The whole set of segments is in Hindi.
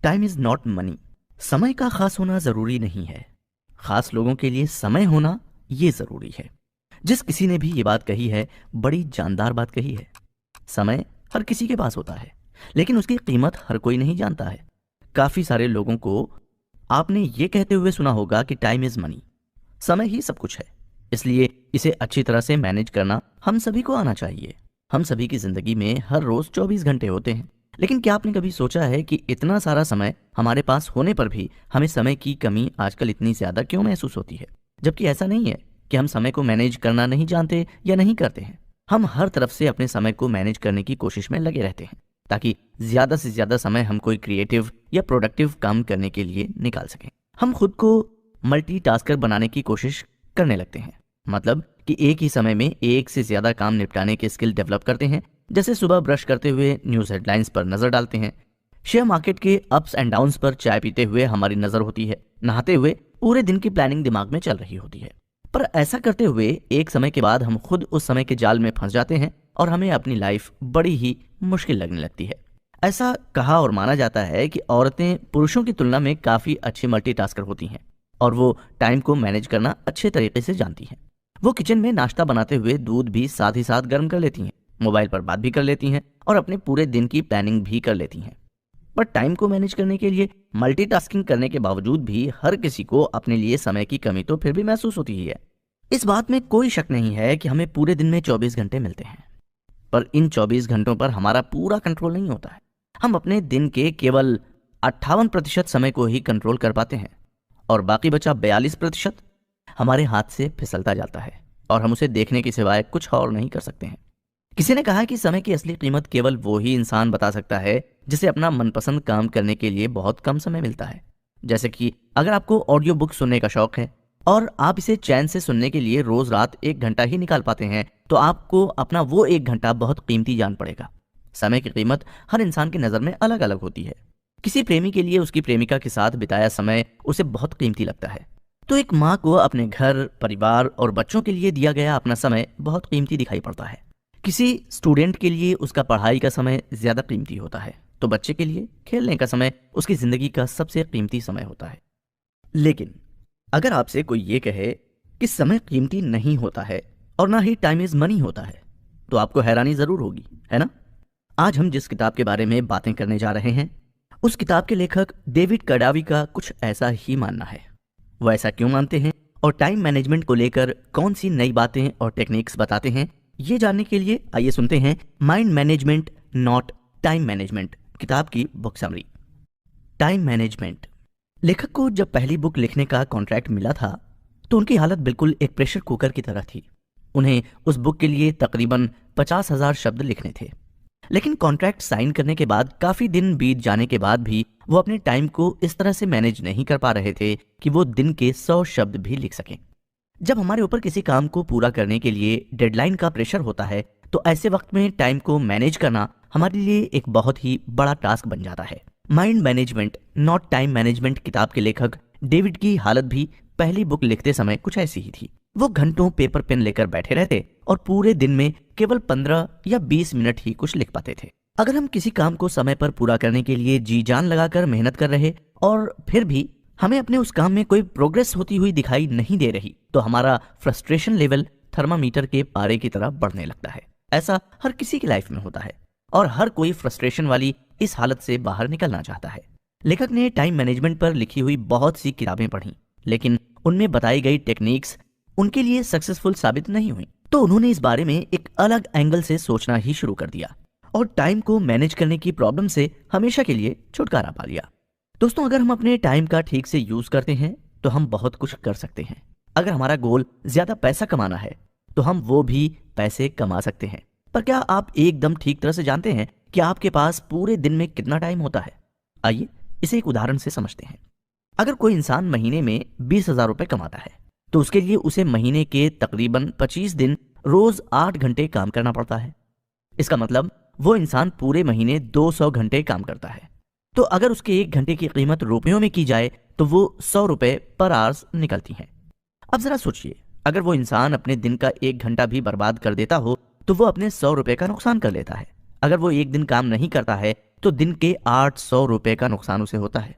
Time is not money. समय का खास होना जरूरी नहीं है, खास लोगों के लिए समय होना ये जरूरी है। जिस किसी ने भी ये बात कही है, बड़ी जानदार बात कही है। समय हर किसी के पास होता है, लेकिन उसकी कीमत हर कोई नहीं जानता है। काफी सारे लोगों को आपने ये कहते हुए सुना होगा कि टाइम इज मनी, समय ही सब कुछ है, इसलिए इसे अच्छी तरह से मैनेज करना हम सभी को आना चाहिए। हम सभी की जिंदगी में हर रोज 24 घंटे होते हैं, लेकिन क्या आपने कभी सोचा है कि इतना सारा समय हमारे पास होने पर भी हमें समय की कमी आजकल इतनी ज्यादा क्यों महसूस होती है? जबकि ऐसा नहीं है कि हम समय को मैनेज करना नहीं जानते या नहीं करते हैं। हम हर तरफ से अपने समय को मैनेज करने की कोशिश में लगे रहते हैं, ताकि ज्यादा से ज्यादा समय हम कोई क्रिएटिव या प्रोडक्टिव काम करने के लिए निकाल सकें। हम खुद को मल्टीटास्कर बनाने की कोशिश करने लगते हैं, मतलब कि एक ही समय में एक से ज्यादा काम निपटाने के स्किल डेवलप करते हैं। जैसे सुबह ब्रश करते हुए न्यूज़ हेडलाइंस पर नजर डालते हैं, शेयर मार्केट के अप्स एंड डाउन्स पर चाय पीते हुए हमारी नजर होती है, नहाते हुए पूरे दिन की प्लानिंग दिमाग में चल रही होती है। पर ऐसा करते हुए एक समय के बाद हम खुद उस समय के जाल में फंस जाते हैं और हमें अपनी लाइफ बड़ी ही मुश्किल लगने लगती है। ऐसा कहा और माना जाता है कि औरतें पुरुषों की तुलना में काफी अच्छी मल्टीटास्कर होती हैं और वो टाइम को मैनेज करना अच्छे तरीके से जानती हैं। वो किचन में नाश्ता बनाते हुए दूध भी साथ ही साथ गर्म कर लेती हैं, मोबाइल पर बात भी कर लेती हैं और अपने पूरे दिन की प्लानिंग भी कर लेती हैं। पर टाइम को मैनेज करने के लिए मल्टीटास्किंग करने के बावजूद भी हर किसी को अपने लिए समय की कमी तो फिर भी महसूस होती ही है। इस बात में कोई शक नहीं है कि हमें पूरे दिन में 24 घंटे मिलते हैं, पर इन 24 घंटों पर हमारा पूरा कंट्रोल नहीं होता है। हम अपने दिन के केवल 58% समय को ही कंट्रोल कर पाते हैं और बाकी बचा 42% हमारे हाथ से फिसलता जाता है और हम उसे देखने के सिवाय कुछ और नहीं कर सकते हैं। किसी ने कहा कि समय की असली कीमत केवल वो ही इंसान बता सकता है जिसे अपना मनपसंद काम करने के लिए बहुत कम समय मिलता है। जैसे कि अगर आपको ऑडियो बुक सुनने का शौक है और आप इसे चैन से सुनने के लिए रोज रात 1 घंटा ही निकाल पाते हैं, तो आपको अपना वो 1 घंटा बहुत कीमती जान पड़ेगा। समय की कीमत हर इंसान की नज़र में अलग अलग होती है। किसी प्रेमी के लिए उसकी प्रेमिका के साथ बिताया समय उसे बहुत कीमती लगता है, तो एक माँ को अपने घर, परिवार और बच्चों के लिए दिया गया अपना समय बहुत कीमती दिखाई पड़ता है। किसी स्टूडेंट के लिए उसका पढ़ाई का समय ज्यादा कीमती होता है, तो बच्चे के लिए खेलने का समय उसकी जिंदगी का सबसे कीमती समय होता है। लेकिन अगर आपसे कोई ये कहे कि समय कीमती नहीं होता है और ना ही टाइम इज मनी होता है, तो आपको हैरानी जरूर होगी, है ना? आज हम जिस किताब के बारे में बातें करने जा रहे हैं, उस किताब के लेखक डेविड कडावी का कुछ ऐसा ही मानना है। वो ऐसा क्यों मानते हैं और टाइम मैनेजमेंट को लेकर कौन सी नई बातें और टेक्निक्स बताते हैं, ये जानने के लिए आइए सुनते हैं mind management not time management किताब की बुक समरी। Time management. लेखक को जब पहली बुक लिखने का कॉन्ट्रैक्ट मिला था तो उनकी हालत बिल्कुल एक प्रेशर कुकर की तरह थी। उन्हें उस बुक के लिए तकरीबन 50,000 शब्द लिखने थे, लेकिन कॉन्ट्रैक्ट साइन करने के बाद काफी दिन बीत जाने के बाद भी वो अपने टाइम को इस तरह से मैनेज नहीं कर पा रहे थे कि वो दिन के 100 शब्द भी लिख सकें। जब हमारे ऊपर किसी काम को पूरा करने के लिए डेडलाइन का प्रेशर होता है, तो ऐसे वक्त में टाइम को मैनेज करना हमारे लिए एक बहुत ही बड़ा टास्क बन जाता है। Mind management not time management किताब के लेखक डेविड की हालत भी पहली बुक लिखते समय कुछ ऐसी ही थी। वो घंटों पेपर पेन लेकर बैठे रहते और पूरे दिन में केवल 15 या 20 मिनट ही कुछ लिख पाते थे। अगर हम किसी काम को समय पर पूरा करने के लिए जी जान लगाकर मेहनत कर रहे और फिर भी हमें अपने उस काम में कोई प्रोग्रेस होती हुई दिखाई नहीं दे रही, तो हमारा फ्रस्ट्रेशन लेवल थर्मामीटर के पारे की तरह बढ़ने लगता है। ऐसा हर किसी की लाइफ में होता है और हर कोई फ्रस्ट्रेशन वाली इस हालत से बाहर निकलना चाहता है। लेखक ने टाइम मैनेजमेंट पर लिखी हुई बहुत सी किताबें पढ़ी, लेकिन उनमें बताई गई टेक्निक्स उनके लिए सक्सेसफुल साबित नहीं हुई, तो उन्होंने इस बारे में एक अलग एंगल से सोचना ही शुरू कर दिया और टाइम को मैनेज करने की प्रॉब्लम से हमेशा के लिए छुटकारा पा लिया। दोस्तों, अगर हम अपने टाइम का ठीक से यूज करते हैं तो हम बहुत कुछ कर सकते हैं। अगर हमारा गोल ज्यादा पैसा कमाना है तो हम वो भी पैसे कमा सकते हैं। पर क्या आप एकदम ठीक तरह से जानते हैं कि आपके पास पूरे दिन में कितना टाइम होता है? आइए इसे एक उदाहरण से समझते हैं। अगर कोई इंसान महीने में 20,000 रुपए कमाता है, तो उसके लिए उसे महीने के तकरीबन 25 दिन रोज 8 घंटे काम करना पड़ता है। इसका मतलब वो इंसान पूरे महीने 200 घंटे काम करता है। तो अगर उसके 1 घंटे की कीमत रुपयों में की जाए तो वो 100 रुपए पर आवर्स निकलती हैं। अब जरा सोचिए, अगर वो इंसान अपने दिन का 1 घंटा भी बर्बाद कर देता हो तो वो अपने 100 रुपए का नुकसान कर लेता है। अगर वो एक दिन काम नहीं करता है तो दिन के 800 रुपए का नुकसान उसे होता है।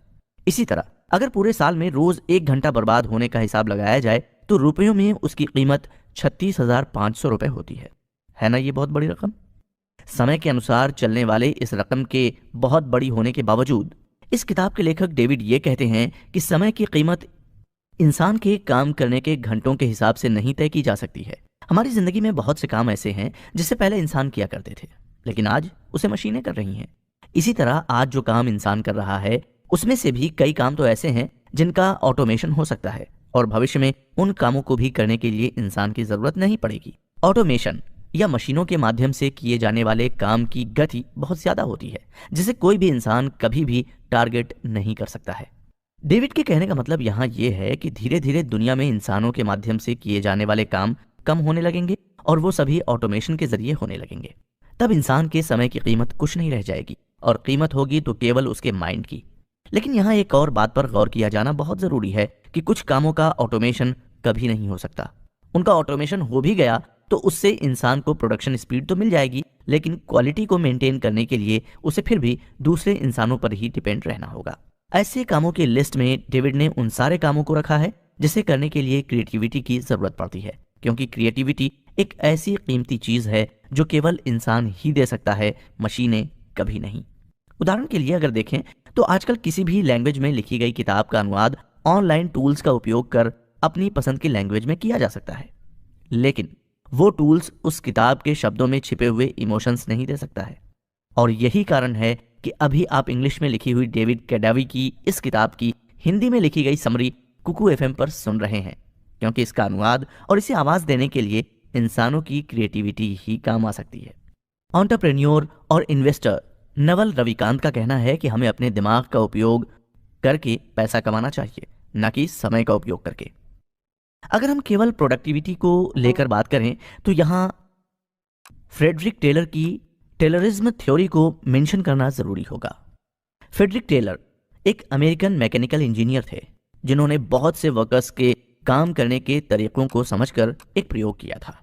इसी तरह अगर पूरे साल में रोज 1 घंटा बर्बाद होने का हिसाब लगाया जाए तो रुपयों में उसकी कीमत 36,500 रुपए होती है ना? ये बहुत बड़ी रकम। समय के अनुसार चलने वाले इस रकम के बहुत बड़ी होने के बावजूद इस किताब के लेखक डेविड ये कहते हैं कि समय की कीमत इंसान के काम करने के घंटों के हिसाब से नहीं तय की जा सकती है। हमारी जिंदगी में बहुत से काम ऐसे हैं जिसे पहले इंसान किया करते थे, लेकिन आज उसे मशीनें कर रही हैं। इसी तरह आज जो काम इंसान कर रहा है उसमें से भी कई काम तो ऐसे हैं जिनका ऑटोमेशन हो सकता है और भविष्य में उन कामों को भी करने के लिए इंसान की जरूरत नहीं पड़ेगी। ऑटोमेशन या मशीनों के माध्यम से किए जाने वाले काम की गति बहुत ज्यादा होती है जिसे कोई भी इंसान कभी भी टारगेट नहीं कर सकता है। डेविड के कहने का मतलब यहाँ यह है कि धीरे धीरे दुनिया में इंसानों के माध्यम से किए जाने वाले काम कम होने लगेंगे और वो सभी ऑटोमेशन के जरिए होने लगेंगे। तब इंसान के समय की कीमत कुछ नहीं रह जाएगी और कीमत होगी तो केवल उसके माइंड की। लेकिन यहाँ एक और बात पर गौर किया जाना बहुत जरूरी है कि कुछ कामों का ऑटोमेशन कभी नहीं हो सकता। उनका ऑटोमेशन हो भी गया तो उससे इंसान को प्रोडक्शन स्पीड तो मिल जाएगी, लेकिन क्वालिटी को मेंटेन करने के लिए उसे फिर भी दूसरे इंसानों पर ही डिपेंड रहना होगा। ऐसे कामों की लिस्ट में डेविड ने उन सारे कामों को रखा है जिसे करने के लिए क्रिएटिविटी की जरूरत पड़ती है, क्योंकि क्रिएटिविटी एक ऐसी कीमती चीज है जो केवल इंसान ही दे सकता है, मशीनें कभी नहीं। उदाहरण के लिए अगर देखें तो आजकल किसी भी लैंग्वेज में लिखी गई किताब का अनुवाद ऑनलाइन टूल्स का उपयोग कर अपनी पसंद की लैंग्वेज में किया जा सकता है, लेकिन वो टूल्स उस किताब के शब्दों में छिपे हुए इमोशंस नहीं दे सकता है। और यही कारण है कि अभी आप इंग्लिश में लिखी हुई डेविड कैडावी की इस किताब की हिंदी में लिखी गई समरी कुकू एफएम पर सुन रहे हैं, क्योंकि इसका अनुवाद और इसे आवाज देने के लिए इंसानों की क्रिएटिविटी ही काम आ सकती है। एंटरप्रेन्योर और इन्वेस्टर नवल रविकांत का कहना है कि हमें अपने दिमाग का उपयोग करके पैसा कमाना चाहिए, न कि समय का उपयोग करके। अगर हम केवल प्रोडक्टिविटी को लेकर बात करें तो यहाँ फ्रेडरिक टेलर की टेलरिज्म थ्योरी को मेंशन करना जरूरी होगा। फ्रेडरिक टेलर एक अमेरिकन मैकेनिकल इंजीनियर थे जिन्होंने बहुत से वर्कर्स के काम करने के तरीकों को समझकर एक प्रयोग किया था।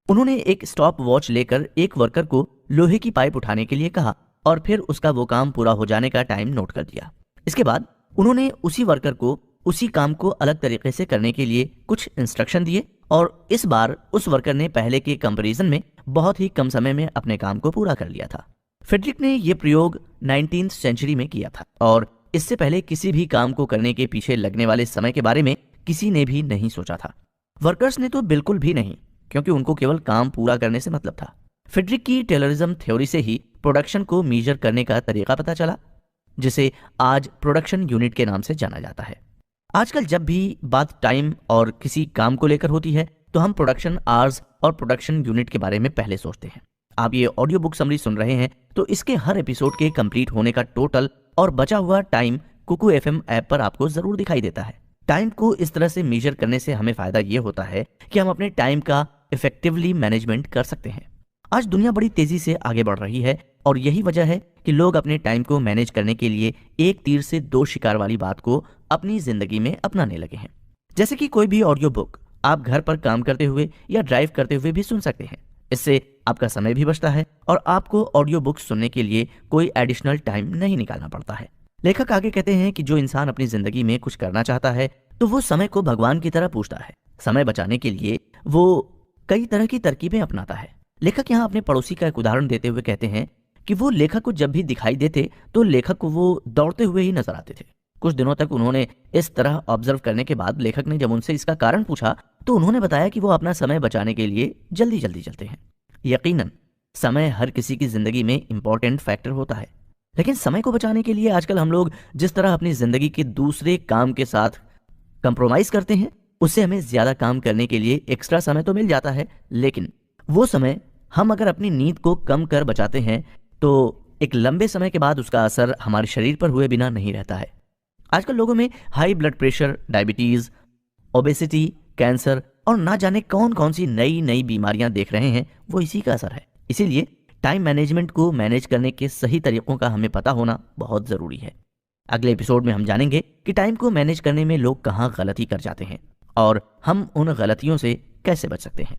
उन्होंने एक स्टॉप वॉच लेकर एक वर्कर को लोहे की पाइप उठाने के लिए कहा और फिर उसका वो काम पूरा हो जाने का टाइम नोट कर दिया। इसके बाद उन्होंने उसी वर्कर को उसी काम को अलग तरीके से करने के लिए कुछ इंस्ट्रक्शन दिए और इस बार उस वर्कर ने पहले के कंपैरिजन में बहुत ही कम समय में अपने काम को पूरा कर लिया था। फ्रेडरिक ने यह प्रयोग 19वीं सेंचुरी में किया था और इससे पहले किसी भी काम को करने के पीछे लगने वाले समय के बारे में किसी ने भी नहीं सोचा था। वर्कर्स ने तो बिल्कुल भी नहीं, क्योंकि उनको केवल काम पूरा करने से मतलब था। फ्रेडरिक की टेलरिज्म थ्योरी से ही प्रोडक्शन को मेजर करने का तरीका पता चला, जिसे आज प्रोडक्शन यूनिट के नाम से जाना जाता है। आजकल जब भी बात टाइम और किसी काम को लेकर होती है तो हम प्रोडक्शन आवर्स और प्रोडक्शन यूनिट के बारे में पहले सोचते हैं। आप ये ऑडियो बुक समरी सुन रहे हैं तो इसके हर एपिसोड के कंप्लीट होने का टोटल और बचा हुआ टाइम कुकू एफएम ऐप पर आपको जरूर दिखाई देता है। टाइम को इस तरह से मेजर करने से हमें फायदा ये होता है कि हम अपने टाइम का इफेक्टिवली मैनेजमेंट कर सकते हैं। आज दुनिया बड़ी तेजी से आगे बढ़ रही है और यही वजह है कि लोग अपने टाइम को मैनेज करने के लिए एक तीर से दो शिकार वाली बात को अपनी जिंदगी में अपनाने लगे हैं। जैसे कि कोई भी ऑडियो बुक आप घर पर काम करते हुए या ड्राइव करते हुए भी सुन सकते हैं। इससे आपका समय भी बचता है और आपको ऑडियो बुक सुनने के लिए कोई एडिशनल टाइम नहीं निकालना पड़ता है। लेखक आगे कहते हैं कि जो इंसान अपनी जिंदगी में कुछ करना चाहता है तो वो समय को भगवान की तरह पूछता है। समय बचाने के लिए वो कई तरह की तरकीबें अपनाता है। लेखक यहाँ अपने पड़ोसी का एक उदाहरण देते हुए कहते हैं कि वो लेखक को जब भी दिखाई देते तो लेखक को वो दौड़ते हुए ही नजर आते थे। कुछ दिनों तक उन्होंने इस तरह ऑब्जर्व करने के बाद लेखक ने जब उनसे इसका कारण पूछा तो उन्होंने बताया कि वो अपना समय बचाने के लिए जल्दी जल्दी चलते हैं। यकीनन समय हर किसी की जिंदगी में इंपॉर्टेंट फैक्टर होता है, लेकिन समय को बचाने के लिए आजकल हम लोग जिस तरह अपनी जिंदगी के दूसरे काम के साथ कंप्रोमाइज करते हैं उससे हमें ज्यादा काम करने के लिए एक्स्ट्रा समय तो मिल जाता है, लेकिन वो समय हम अगर अपनी नींद को कम कर बचाते हैं तो एक लंबे समय के बाद उसका असर हमारे शरीर पर हुए बिना नहीं रहता है। आजकल लोगों में high blood pressure, diabetes, obesity, cancer और ना जाने कौन कौन सी नई नई बीमारियां देख रहे हैं, वो इसी का असर है। इसीलिए टाइम मैनेजमेंट को मैनेज करने के सही तरीकों का हमें पता होना बहुत जरूरी है। अगले एपिसोड में हम जानेंगे कि टाइम को मैनेज करने में लोग कहाँ गलती कर जाते हैं और हम उन गलतियों से कैसे बच सकते हैं।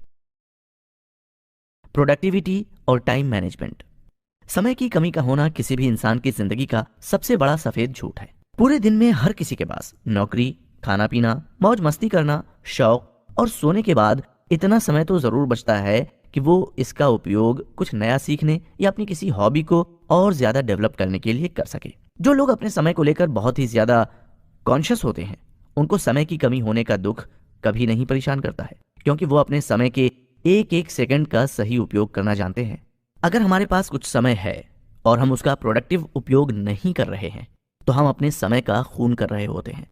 प्रोडक्टिविटी और टाइम मैनेजमेंट। समय की कमी का होना किसी भी इंसान की जिंदगी का सबसे बड़ा सफेद झूठ है। पूरे दिन में हर किसी के पास नौकरी, खाना पीना, मौज मस्ती करना, शौक और सोने के बाद इतना समय तो जरूर बचता है कि वो इसका उपयोग कुछ नया सीखने या अपनी किसी हॉबी को और ज्यादा डेवलप करने के लिए कर सके। जो लोग अपने समय को लेकर बहुत ही ज्यादा कॉन्शियस होते हैं, उनको समय की कमी होने का दुख कभी नहीं परेशान करता है, क्योंकि वो अपने समय के एक एक सेकंड का सही उपयोग करना जानते हैं। अगर हमारे पास कुछ समय है और हम उसका प्रोडक्टिव उपयोग नहीं कर रहे हैं, तो हम अपने समय का खून कर रहे होते हैं।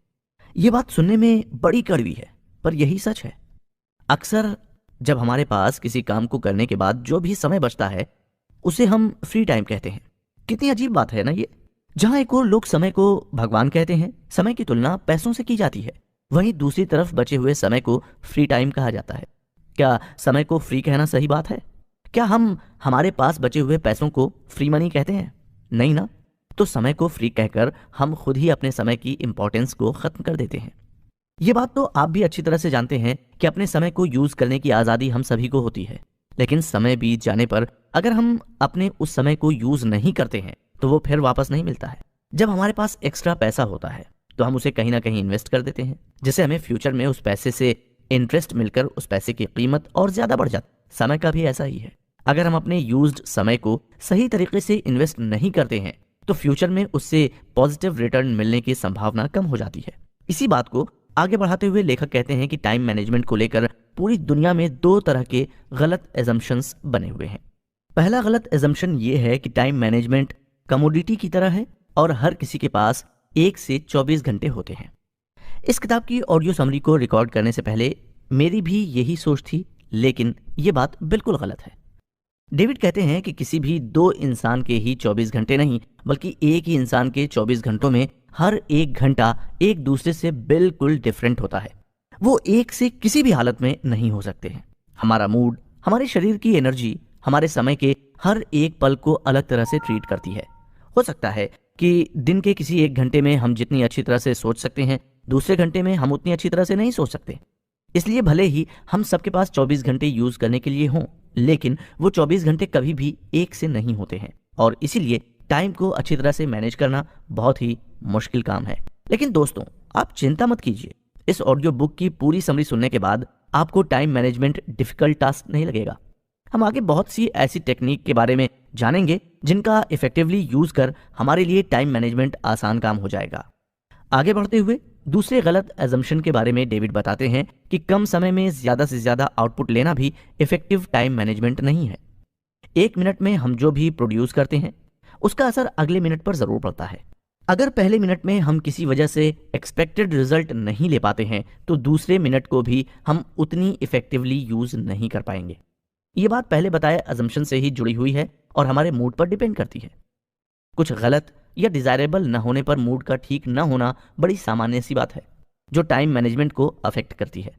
ये बात सुनने में बड़ी कड़वी है, पर यही सच है। अक्सर जब हमारे पास किसी काम को करने के बाद जो भी समय बचता है, उसे हम फ्री टाइम कहते हैं। कितनी अजीब बात है ना ये। जहां एक और लोग समय को भगवान कहते हैं, समय की तुलना पैसों से की जाती है, वहीं दूसरी तरफ बचे हुए समय को फ्री टाइम कहा जाता है। क्या समय को फ्री कहना सही बात है? क्या हम हमारे पास बचे हुए पैसों को फ्री मनी कहते हैं? नहीं ना। तो समय को फ्री कहकर हम खुद ही अपने समय की इंपॉर्टेंस को खत्म कर देते हैं। ये बात तो आप भी अच्छी तरह से जानते हैं कि अपने समय को यूज करने की आजादी हम सभी को होती है, लेकिन समय बीत जाने पर अगर हम अपने उस समय को यूज नहीं करते हैं तो वो फिर वापस नहीं मिलता है। जब हमारे पास एक्स्ट्रा पैसा होता है तो हम उसे कहीं ना कहीं इन्वेस्ट कर देते हैं, जिससे हमें फ्यूचर में उस पैसे से इंटरेस्ट मिलकर उस पैसे की कीमत और ज्यादा बढ़ जाती है। समय का भी ऐसा ही है। अगर हम अपने यूज्ड समय को सही तरीके से इन्वेस्ट नहीं करते हैं तो फ्यूचर में उससे पॉजिटिव रिटर्न मिलने की संभावना कम हो जाती है। इसी बात को आगे बढ़ाते हुए लेखक कहते हैं कि टाइम मैनेजमेंट को लेकर पूरी दुनिया में दो तरह के गलत एजम्पशंस बने हुए हैं। पहला गलत एजम्पशन ये है कि टाइम मैनेजमेंट कमोडिटी की तरह है और हर किसी के पास 1 से 24 घंटे होते हैं। इस किताब की ऑडियो समरी को रिकॉर्ड करने से पहले मेरी भी यही सोच थी, लेकिन ये बात बिल्कुल गलत है। डेविड कहते हैं कि किसी भी दो इंसान के ही 24 घंटे नहीं, बल्कि एक ही इंसान के 24 घंटों में हर एक घंटा एक दूसरे से बिल्कुल डिफरेंट होता है। वो एक से किसी भी हालत में नहीं हो सकते हैं। हमारा मूड, हमारे शरीर की एनर्जी हमारे समय के हर एक पल को अलग तरह से ट्रीट करती है। हो सकता है कि दिन के किसी एक घंटे में हम जितनी अच्छी तरह से सोच सकते हैं, दूसरे घंटे में हम उतनी अच्छी तरह से नहीं सोच सकते। इसलिए भले ही हम सबके पास 24 घंटे यूज करने के लिए हों, लेकिन वो 24 घंटे कभी भी एक से नहीं होते हैं और इसीलिए टाइम को अच्छी तरह से मैनेज करना बहुत ही मुश्किल काम है। लेकिन दोस्तों, आप चिंता मत कीजिए। इस ऑडियो बुक की पूरी समरी सुनने के बाद आपको टाइम मैनेजमेंट डिफिकल्ट टास्क नहीं लगेगा। हम आगे बहुत सी ऐसी टेक्निक के बारे में जानेंगे जिनका इफेक्टिवली यूज कर हमारे लिए टाइम मैनेजमेंट आसान काम हो जाएगा। आगे बढ़ते हुए दूसरे गलत एजम्पशन के बारे में डेविड बताते हैं कि कम समय में ज्यादा से ज्यादा आउटपुट लेना भी इफेक्टिव टाइम मैनेजमेंट नहीं है। 1 मिनट में हम जो भी प्रोड्यूस करते हैं उसका असर अगले मिनट पर जरूर पड़ता है। अगर पहले मिनट में हम किसी वजह से एक्सपेक्टेड रिजल्ट नहीं ले पाते हैं तो दूसरे मिनट को भी हम उतनी इफेक्टिवली यूज नहीं कर पाएंगे। ये बात पहले बताए अजम्पशन से ही जुड़ी हुई है और हमारे मूड पर डिपेंड करती है। कुछ गलत या डिजायरेबल न होने पर मूड का ठीक न होना बड़ी सामान्य सी बात है जो टाइम मैनेजमेंट को अफेक्ट करती है।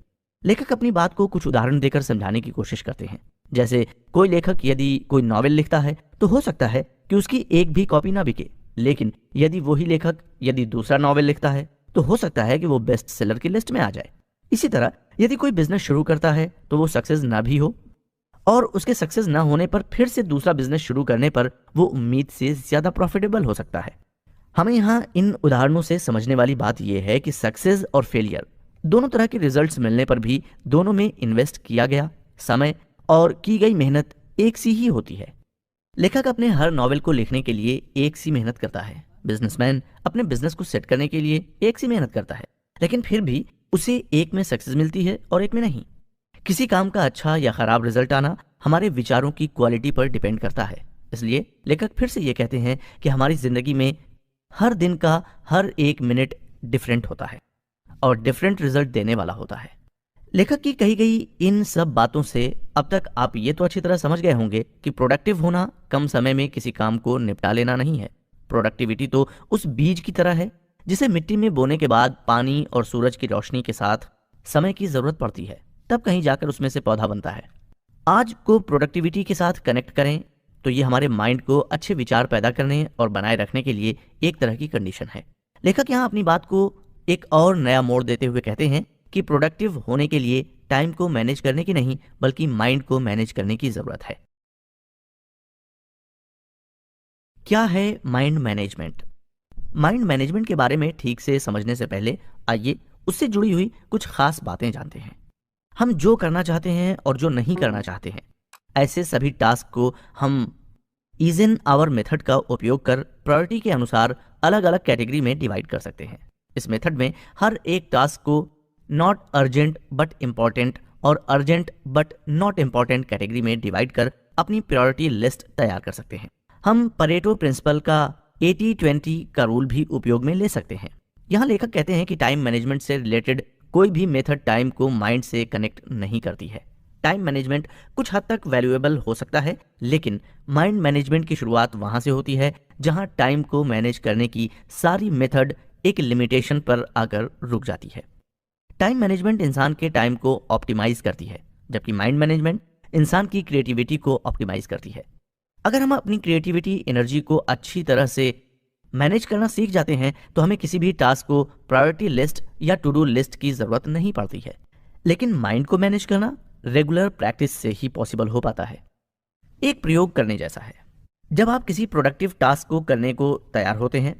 लेखक अपनी बात को कुछ उदाहरण देकर समझाने की कोशिश करते हैं। जैसे कोई लेखक यदि कोई नॉवेल लिखता है तो हो सकता है कि उसकी एक भी कॉपी ना बिके, लेकिन यदि वही लेखक यदि दूसरा नॉवेल लिखता है तो हो सकता है कि वो बेस्ट सेलर की लिस्ट में आ जाए। इसी तरह यदि कोई बिजनेस शुरू करता है तो वो सक्सेस ना भी हो और उसके सक्सेस ना होने पर फिर से दूसरा बिजनेस शुरू करने पर वो उम्मीद से ज्यादा प्रॉफिटेबल हो सकता है। हमें यहाँ इन उदाहरणों से समझने वाली बात यह है कि सक्सेस और फेलियर दोनों तरह के रिजल्ट्स मिलने पर भी दोनों में इन्वेस्ट किया गया समय और की गई मेहनत एक सी ही होती है। लेखक अपने हर नॉवेल को लिखने के लिए एक सी मेहनत करता है। बिजनेसमैन अपने बिजनेस को सेट करने के लिए एक सी मेहनत करता है, लेकिन फिर भी उसे एक में सक्सेस मिलती है और एक में नहीं। किसी काम का अच्छा या खराब रिजल्ट आना हमारे विचारों की क्वालिटी पर डिपेंड करता है। इसलिए लेखक फिर से ये कहते हैं कि हमारी जिंदगी में हर दिन का हर एक मिनट डिफरेंट होता है और डिफरेंट रिजल्ट देने वाला होता है। लेखक की कही गई इन सब बातों से अब तक आप ये तो अच्छी तरह समझ गए होंगे कि प्रोडक्टिव होना कम समय में किसी काम को निपटा लेना नहीं है। प्रोडक्टिविटी तो उस बीज की तरह है जिसे मिट्टी में बोने के बाद पानी और सूरज की रोशनी के साथ समय की जरूरत पड़ती है, तब कहीं जाकर उसमें से पौधा बनता है। आज को प्रोडक्टिविटी के साथ कनेक्ट करें तो ये हमारे माइंड को अच्छे विचार पैदा करने और बनाए रखने के लिए एक तरह की कंडीशन है। लेखक यहाँ अपनी बात को एक और नया मोड़ देते हुए कहते हैं कि प्रोडक्टिव होने के लिए टाइम को मैनेज करने की नहीं बल्कि माइंड को मैनेज करने की जरूरत है। क्या है माइंड मैनेजमेंट? माइंड मैनेजमेंट के बारे में ठीक से समझने से पहले आइए उससे जुड़ी हुई कुछ खास बातें जानते हैं। हम जो करना चाहते हैं और जो नहीं करना चाहते हैं, ऐसे सभी टास्क को हम ईजन आवर मेथड का उपयोग कर प्रायोरिटी के अनुसार अलग अलग कैटेगरी में डिवाइड कर सकते हैं। इस मेथड में हर एक टास्क को नॉट अर्जेंट बट इम्पॉर्टेंट और urgent but not important category में डिवाइड कर अपनी प्रायोरिटी लिस्ट तैयार कर सकते हैं। हम परेटो प्रिंसिपल का 80-20 का रूल भी उपयोग में ले सकते हैं। यहाँ लेखक कहते हैं कि टाइम मैनेजमेंट से रिलेटेड कोई भी मेथड टाइम को माइंड से कनेक्ट नहीं करती है। टाइम मैनेजमेंट कुछ हद तक वैल्यूएबल हो सकता है, लेकिन माइंड मैनेजमेंट की शुरुआत वहां से होती है जहां टाइम को मैनेज करने की सारी मेथड एक लिमिटेशन पर आकर रुक जाती है। टाइम मैनेजमेंट इंसान के टाइम को ऑप्टिमाइज करती है, जबकि माइंड मैनेजमेंट इंसान की क्रिएटिविटी को ऑप्टिमाइज करती है। अगर हम अपनी क्रिएटिविटी एनर्जी को अच्छी तरह से मैनेज करना सीख जाते हैं तो हमें किसी भी टास्क को प्रायोरिटी लिस्ट या टू डू लिस्ट की जरूरत नहीं पड़ती है। लेकिन माइंड को मैनेज करना रेगुलर प्रैक्टिस से ही पॉसिबल हो पाता है। एक प्रयोग करने जैसा है। जब आप किसी प्रोडक्टिव टास्क को करने को तैयार होते हैं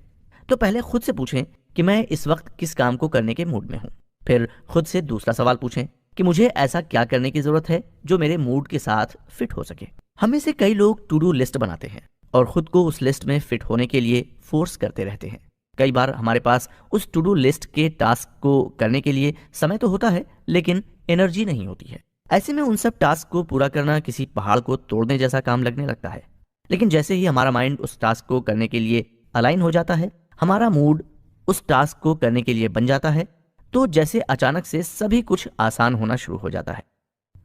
तो पहले खुद से पूछें कि मैं इस वक्त किस काम को करने के मूड में हूं। फिर खुद से दूसरा सवाल पूछें कि मुझे ऐसा क्या करने की जरूरत है जो मेरे मूड के साथ फिट हो सके। हम में से कई लोग टू डू लिस्ट बनाते हैं और खुद को उस लिस्ट में फिट होने के लिए फोर्स करते रहते हैं। कई बार हमारे पास उस टू डू लिस्ट के टास्क को करने के लिए समय तो होता है, लेकिन एनर्जी नहीं होती है। ऐसे में उन सब टास्क को पूरा करना किसी पहाड़ को तोड़ने जैसा काम लगने लगता है। लेकिन जैसे ही हमारा माइंड उस टास्क को करने के लिए अलाइन हो जाता है, हमारा मूड उस टास्क को करने के लिए बन जाता है, तो जैसे अचानक से सभी कुछ आसान होना शुरू हो जाता है।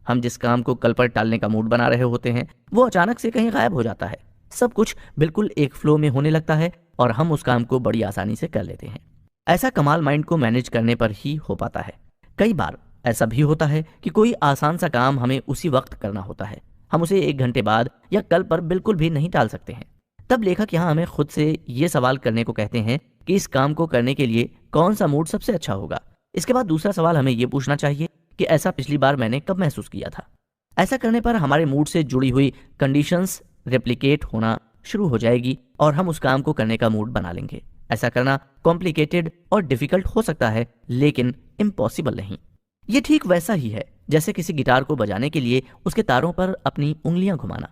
हम जिस काम को कल पर टालने का मूड बना रहे होते हैं वो अचानक से कहीं गायब हो जाता है। सब कुछ बिल्कुल एक फ्लो में होने लगता है और हम उस काम को बड़ी आसानी से कर लेते हैं। ऐसा कमाल माइंड को मैनेज करने पर ही हो पाता है। कई बार ऐसा भी होता है कि कोई आसान सा काम हमें उसी वक्त करना होता है। हम उसे 1 घंटे बाद या कल पर बिल्कुल भी नहीं टाल सकते हैं। तब लेखक यहाँ हमें खुद से ये सवाल करने को कहते हैं कि इस काम को करने के लिए कौन सा मूड सबसे अच्छा होगा। इसके बाद दूसरा सवाल हमें ये पूछना चाहिए कि ऐसा पिछली बार मैंने कब महसूस किया था। ऐसा करने पर हमारे मूड से जुड़ी हुई कंडीशंस रेप्लिकेट होना शुरू हो जाएगी और हम उस काम को करने का मूड बना लेंगे। ऐसा करना कॉम्प्लिकेटेड और डिफिकल्ट हो सकता है, लेकिन इम्पॉसिबल नहीं। ये ठीक वैसा ही है जैसे किसी गिटार को बजाने के लिए उसके तारों पर अपनी उंगलियां घुमाना।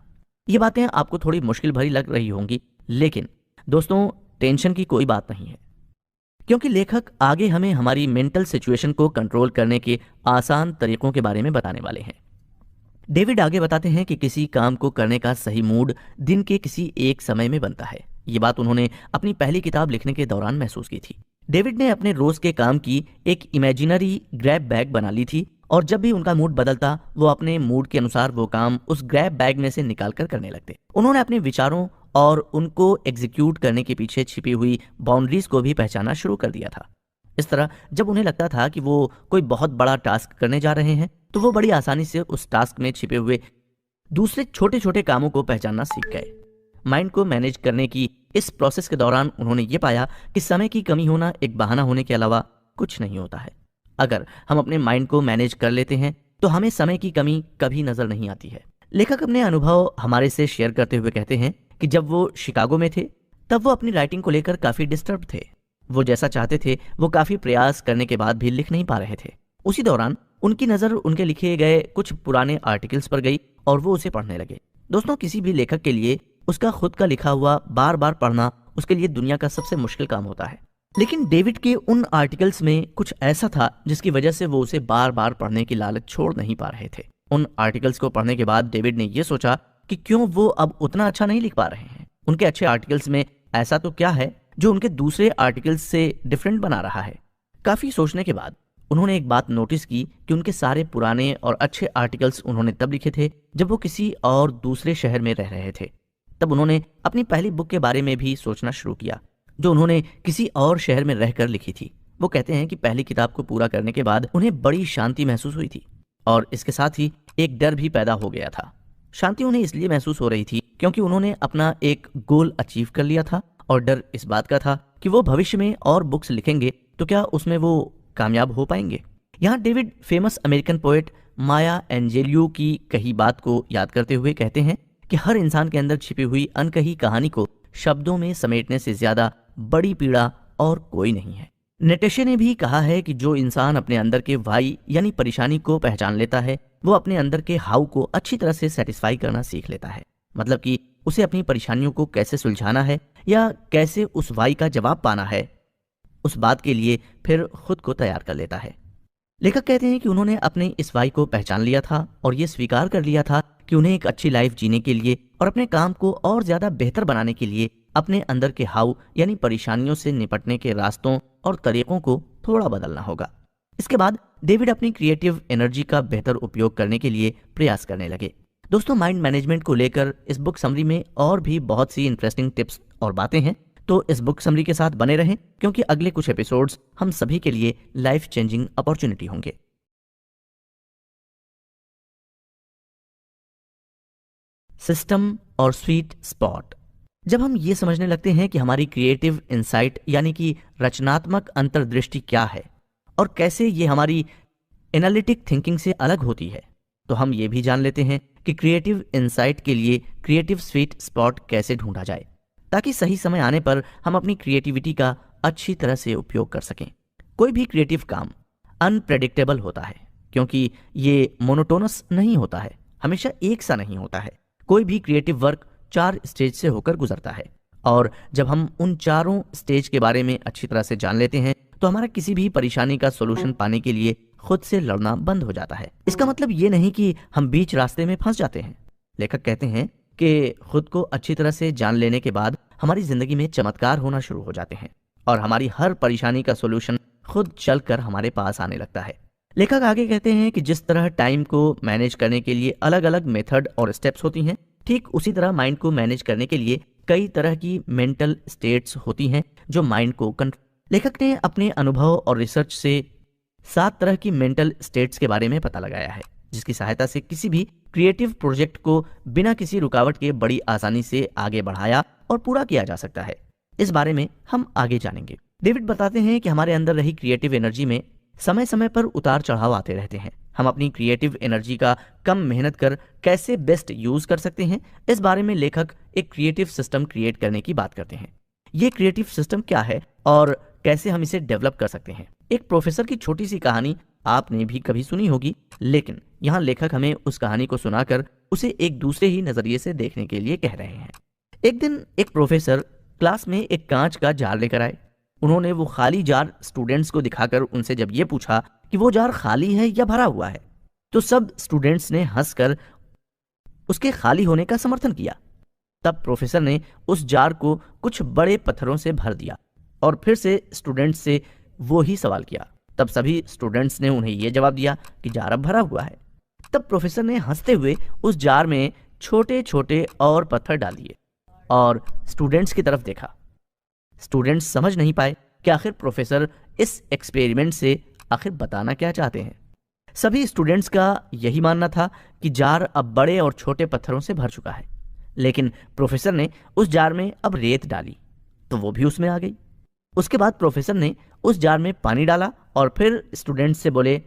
ये बातें आपको थोड़ी मुश्किल भरी लग रही होंगी, लेकिन दोस्तों टेंशन की कोई बात नहीं है, क्योंकि लेखक आगे हमें हमारी मेंटल सिचुएशन को कंट्रोल करने के आसान तरीकों के बारे में बताने वाले हैं। डेविड आगे बताते हैं कि किसी काम को करने का सही मूड दिन के किसी एक समय में बनता है। ये बात उन्होंने अपनी पहली किताब लिखने के दौरान महसूस की थी। डेविड ने अपने रोज के काम की एक इमेजिनरी ग्रैब बैग बना ली थी और जब भी उनका मूड बदलता वो अपने मूड के अनुसार वो काम उस ग्रैब बैग में से निकाल कर करने लगते। उन्होंने अपने विचारों और उनको एग्जीक्यूट करने के पीछे छिपी हुई बाउंड्रीज को भी पहचानना शुरू कर दिया था। इस तरह जब उन्हें लगता था कि वो कोई बहुत बड़ा टास्क करने जा रहे हैं तो वो बड़ी आसानी से उस टास्क में छिपे हुए दूसरे छोटे छोटे कामों को पहचानना सीख गए। माइंड को मैनेज करने की इस प्रोसेस के दौरान उन्होंने ये पाया कि समय की कमी होना एक बहाना होने के अलावा कुछ नहीं होता है। अगर हम अपने माइंड को मैनेज कर लेते हैं तो हमें समय की कमी कभी नजर नहीं आती है। लेखक अपने अनुभव हमारे से शेयर करते हुए कहते हैं कि जब वो शिकागो में थे तब वो अपनी राइटिंग को लेकर काफी डिस्टर्ब थे। वो जैसा चाहते थे वो काफी प्रयास करने के बाद भी लिख नहीं पा रहे थे। उसी दौरान उनकी नजर उनके लिखे गए कुछ पुराने आर्टिकल्स पर गई और वो उसे पढ़ने लगे। दोस्तों, किसी भी लेखक के लिए उसका खुद का लिखा हुआ बार बार पढ़ना उसके लिए दुनिया का सबसे मुश्किल काम होता है। लेकिन डेविड के उन आर्टिकल्स में कुछ ऐसा था जिसकी वजह से वो उसे बार बार पढ़ने की लालच छोड़ नहीं पा रहे थे। उन आर्टिकल्स को पढ़ने के बाद डेविड ने यह सोचा कि क्यों वो अब उतना अच्छा नहीं लिख पा रहे हैं। उनके अच्छे आर्टिकल्स में ऐसा तो क्या है जो उनके दूसरे आर्टिकल्स से डिफरेंट बना रहा है। काफी सोचने के बाद उन्होंने एक बात नोटिस की कि उनके सारे पुराने और अच्छे आर्टिकल्स उन्होंने तब लिखे थे जब वो किसी और दूसरे शहर में रह रहे थे। तब उन्होंने अपनी पहली बुक के बारे में भी सोचना शुरू किया जो उन्होंने किसी और शहर में रहकर लिखी थी। वो कहते हैं कि पहली किताब को पूरा करने के बाद उन्हें बड़ी शांति महसूस हुई थी और इसके साथ ही एक डर भी पैदा हो गया था। शांति उन्हें इसलिए महसूस हो रही थी क्योंकि उन्होंने अपना एक गोल अचीव कर लिया था और डर इस बात का था कि वो भविष्य में और बुक्स लिखेंगे तो क्या उसमें वो कामयाब हो पाएंगे। यहाँ डेविड फेमस अमेरिकन पोएट माया एंजेलियो की कही बात को याद करते हुए कहते हैं कि हर इंसान के अंदर छिपी हुई अनकही कहानी को शब्दों में समेटने से ज्यादा बड़ी पीड़ा और कोई नहीं है। नेटेशे ने भी कहा है कि जो इंसान अपने अंदर के वाई यानी परेशानी को पहचान लेता है, वो अपने अंदर के हाउ को अच्छी तरह से सेटिस्फाई करना सीख लेता है। मतलब कि उसे अपनी परेशानियों को कैसे सुलझाना है या कैसे उस वाई का जवाब पाना है, उस बात के लिए फिर खुद को तैयार कर लेता है। लेखक कहते हैं कि उन्होंने अपने इस वाई को पहचान लिया था और ये स्वीकार कर लिया था कि उन्हें एक अच्छी लाइफ जीने के लिए और अपने काम को और ज्यादा बेहतर बनाने के लिए अपने अंदर के हाउ यानी परेशानियों से निपटने के रास्तों और तरीकों को थोड़ा बदलना होगा। इसके बाद डेविड अपनी क्रिएटिव एनर्जी का बेहतर उपयोग करने के लिए प्रयास करने लगे। दोस्तों, माइंड मैनेजमेंट को लेकर इस बुक समरी में और भी बहुत सी इंटरेस्टिंग टिप्स और बातें हैं, तो इस बुक समरी के साथ बने रहें क्योंकि अगले कुछ एपिसोड्स हम सभी के लिए लाइफ चेंजिंग अपॉर्चुनिटी होंगे। सिस्टम और स्वीट स्पॉट। जब हम ये समझने लगते हैं कि हमारी क्रिएटिव इंसाइट यानी कि रचनात्मक अंतर्दृष्टि क्या है और कैसे ये हमारी एनालिटिक थिंकिंग से अलग होती है, तो हम ये भी जान लेते हैं कि क्रिएटिव इंसाइट के लिए क्रिएटिव स्वीट स्पॉट कैसे ढूंढा जाए ताकि सही समय आने पर हम अपनी क्रिएटिविटी का अच्छी तरह से उपयोग कर सकें। कोई भी क्रिएटिव काम अनप्रेडिक्टेबल होता है क्योंकि ये मोनोटोनस नहीं होता है, हमेशा एक सा नहीं होता है। कोई भी क्रिएटिव वर्क 4 स्टेज से होकर गुजरता है और जब हम उन चारों स्टेज के बारे में अच्छी तरह से जान लेते हैं तो हमारा किसी भी परेशानी का सॉल्यूशन पाने के लिए खुद से लड़ना बंद हो जाता है। इसका मतलब ये नहीं कि हम बीच रास्ते में फंस जाते हैं। लेखक कहते हैं कि खुद को अच्छी तरह से जान लेने के बाद हमारी जिंदगी में चमत्कार होना शुरू हो जाते हैं और हमारी हर परेशानी का सॉल्यूशन खुद चलकर हमारे पास आने लगता है। लेखक आगे कहते हैं कि जिस तरह टाइम को मैनेज करने के लिए अलग अलग मेथड और स्टेप्स होती हैं, ठीक उसी तरह माइंड को मैनेज करने के लिए कई तरह की मेंटल स्टेट्स होती हैं जो माइंड को कंट्रोल। लेखक ने अपने अनुभव और रिसर्च से 7 तरह की मेंटल स्टेट्स के बारे में पता लगाया है जिसकी सहायता से किसी भी क्रिएटिव प्रोजेक्ट को बिना किसी रुकावट के बड़ी आसानी से आगे बढ़ाया और पूरा किया जा सकता है। इस बारे में हम आगे जानेंगे। डेविड बताते हैं कि हमारे अंदर रही क्रिएटिव एनर्जी में समय समय पर उतार चढ़ाव आते रहते हैं। हम अपनी क्रिएटिव एनर्जी का कम मेहनत कर कैसे बेस्ट यूज कर सकते हैं, इस बारे में लेखक एक क्रिएटिव सिस्टम क्रिएट करने की बात करते हैं। ये क्रिएटिव सिस्टम क्या है और कैसे हम इसे डेवलप कर सकते हैं। एक प्रोफेसर की छोटी सी कहानी आपने भी कभी सुनी होगी, लेकिन यहाँ लेखक हमें उस कहानी को सुनाकर उसे एक दूसरे ही नजरिए से देखने के लिए कह रहे हैं। एक दिन एक प्रोफेसर क्लास में एक कांच का जार लेकर आए। उन्होंने वो खाली जार स्टूडेंट्स को दिखाकर उनसे जब ये पूछा कि वो जार खाली है या भरा हुआ है, तो सब स्टूडेंट्स ने हंसकर उसके खाली होने का समर्थन किया। तब प्रोफेसर ने उस जार को कुछ बड़े पत्थरों से भर दिया और फिर से स्टूडेंट्स से वो ही सवाल किया। तब सभी स्टूडेंट्स ने उन्हें यह जवाब दिया कि जार अब भरा हुआ है। तब प्रोफेसर ने हंसते हुए उस जार में छोटे छोटे और पत्थर डाल दिए और स्टूडेंट्स की तरफ देखा। स्टूडेंट्स समझ नहीं पाए कि आखिर प्रोफेसर इस एक्सपेरिमेंट से आखिर बताना क्या चाहते हैं। सभी स्टूडेंट्स का यही मानना था कि जार अब बड़े और छोटे पत्थरों से भर चुका है, लेकिन प्रोफेसर ने उस जार में अब रेत डाली तो वो भी उसमें आ गई। उसके बाद प्रोफेसर ने उस जार में पानी डाला और फिर स्टूडेंट्स से बोले,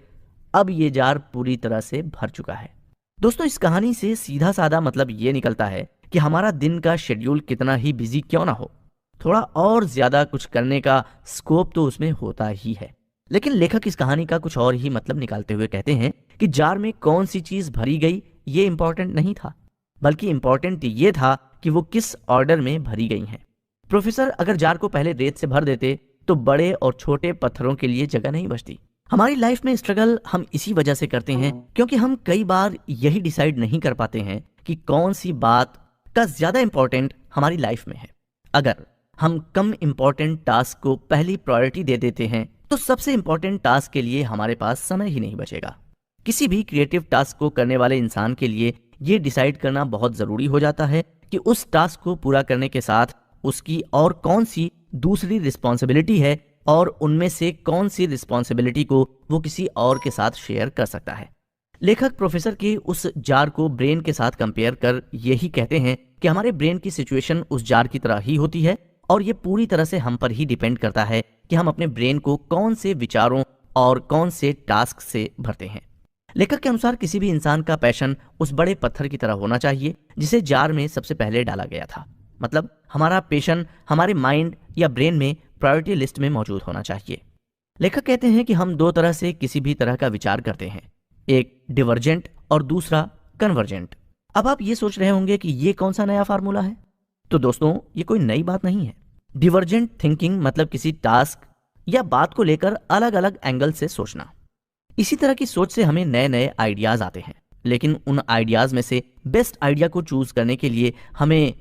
अब ये जार पूरी तरह से भर चुका है। दोस्तों, इस कहानी से सीधा साधा मतलब ये निकलता है कि हमारा दिन का शेड्यूल कितना ही बिजी क्यों ना हो, थोड़ा और ज्यादा कुछ करने का स्कोप तो उसमें होता ही है। लेकिन लेखक इस कहानी का कुछ और ही मतलब निकालते हुए कहते हैं कि जार में कौन सी चीज भरी गई ये इंपॉर्टेंट नहीं था, बल्कि इंपॉर्टेंट ये था कि वो किस ऑर्डर में भरी गई हैं। प्रोफेसर अगर जार को पहले रेत से भर देते तो बड़े और छोटे पत्थरों के लिए जगह नहीं बचती। हमारी लाइफ में स्ट्रगल हम इसी वजह से करते हैं क्योंकि हम कई बार यही डिसाइड नहीं कर पाते हैं कि कौन सी बात का ज्यादा इंपॉर्टेंट हमारी लाइफ में है। अगर हम कम इंपॉर्टेंट टास्क को पहली प्रायोरिटी दे देते हैं तो सबसे इंपॉर्टेंट टास्क के लिए हमारे पास समय ही नहीं बचेगा। किसी भी क्रिएटिव टास्क को करने वाले इंसान के लिए ये डिसाइड करना बहुत जरूरी हो जाता है कि उस टास्क को पूरा करने के साथ उसकी और कौन सी दूसरी रिस्पॉन्सिबिलिटी है और उनमें से कौन सी रिस्पॉन्सिबिलिटी को वो किसी और के साथ शेयर कर सकता है। लेखक प्रोफेसर के उस जार को ब्रेन के साथ कंपेयर कर यही कहते हैं कि हमारे ब्रेन की सिचुएशन उस जार की तरह ही होती है और ये पूरी तरह से हम पर ही डिपेंड करता है कि हम अपने ब्रेन को कौन से विचारों और कौन से टास्क से भरते हैं। लेखक के अनुसार किसी भी इंसान का पैशन उस बड़े पत्थर की तरह होना चाहिए जिसे जार में सबसे पहले डाला गया था। मतलब हमारा पेशन हमारे माइंड या ब्रेन में प्रायोरिटी लिस्ट में मौजूद होना चाहिए। लेखक कहते हैं कि हम दो तरह से किसी भी तरह का विचार करते हैं, एक डिवर्जेंट और दूसरा कन्वर्जेंट। अब आप ये सोच रहे होंगे कि ये कौन सा नया फार्मूला है? तो दोस्तों, ये कोई नई बात नहीं है। डिवर्जेंट थिंकिंग मतलब किसी टास्क या बात को लेकर अलग अलग एंगल से सोचना। इसी तरह की सोच से हमें नए नए आइडियाज आते हैं, लेकिन उन आइडियाज में से बेस्ट आइडिया को चूज करने के लिए हमें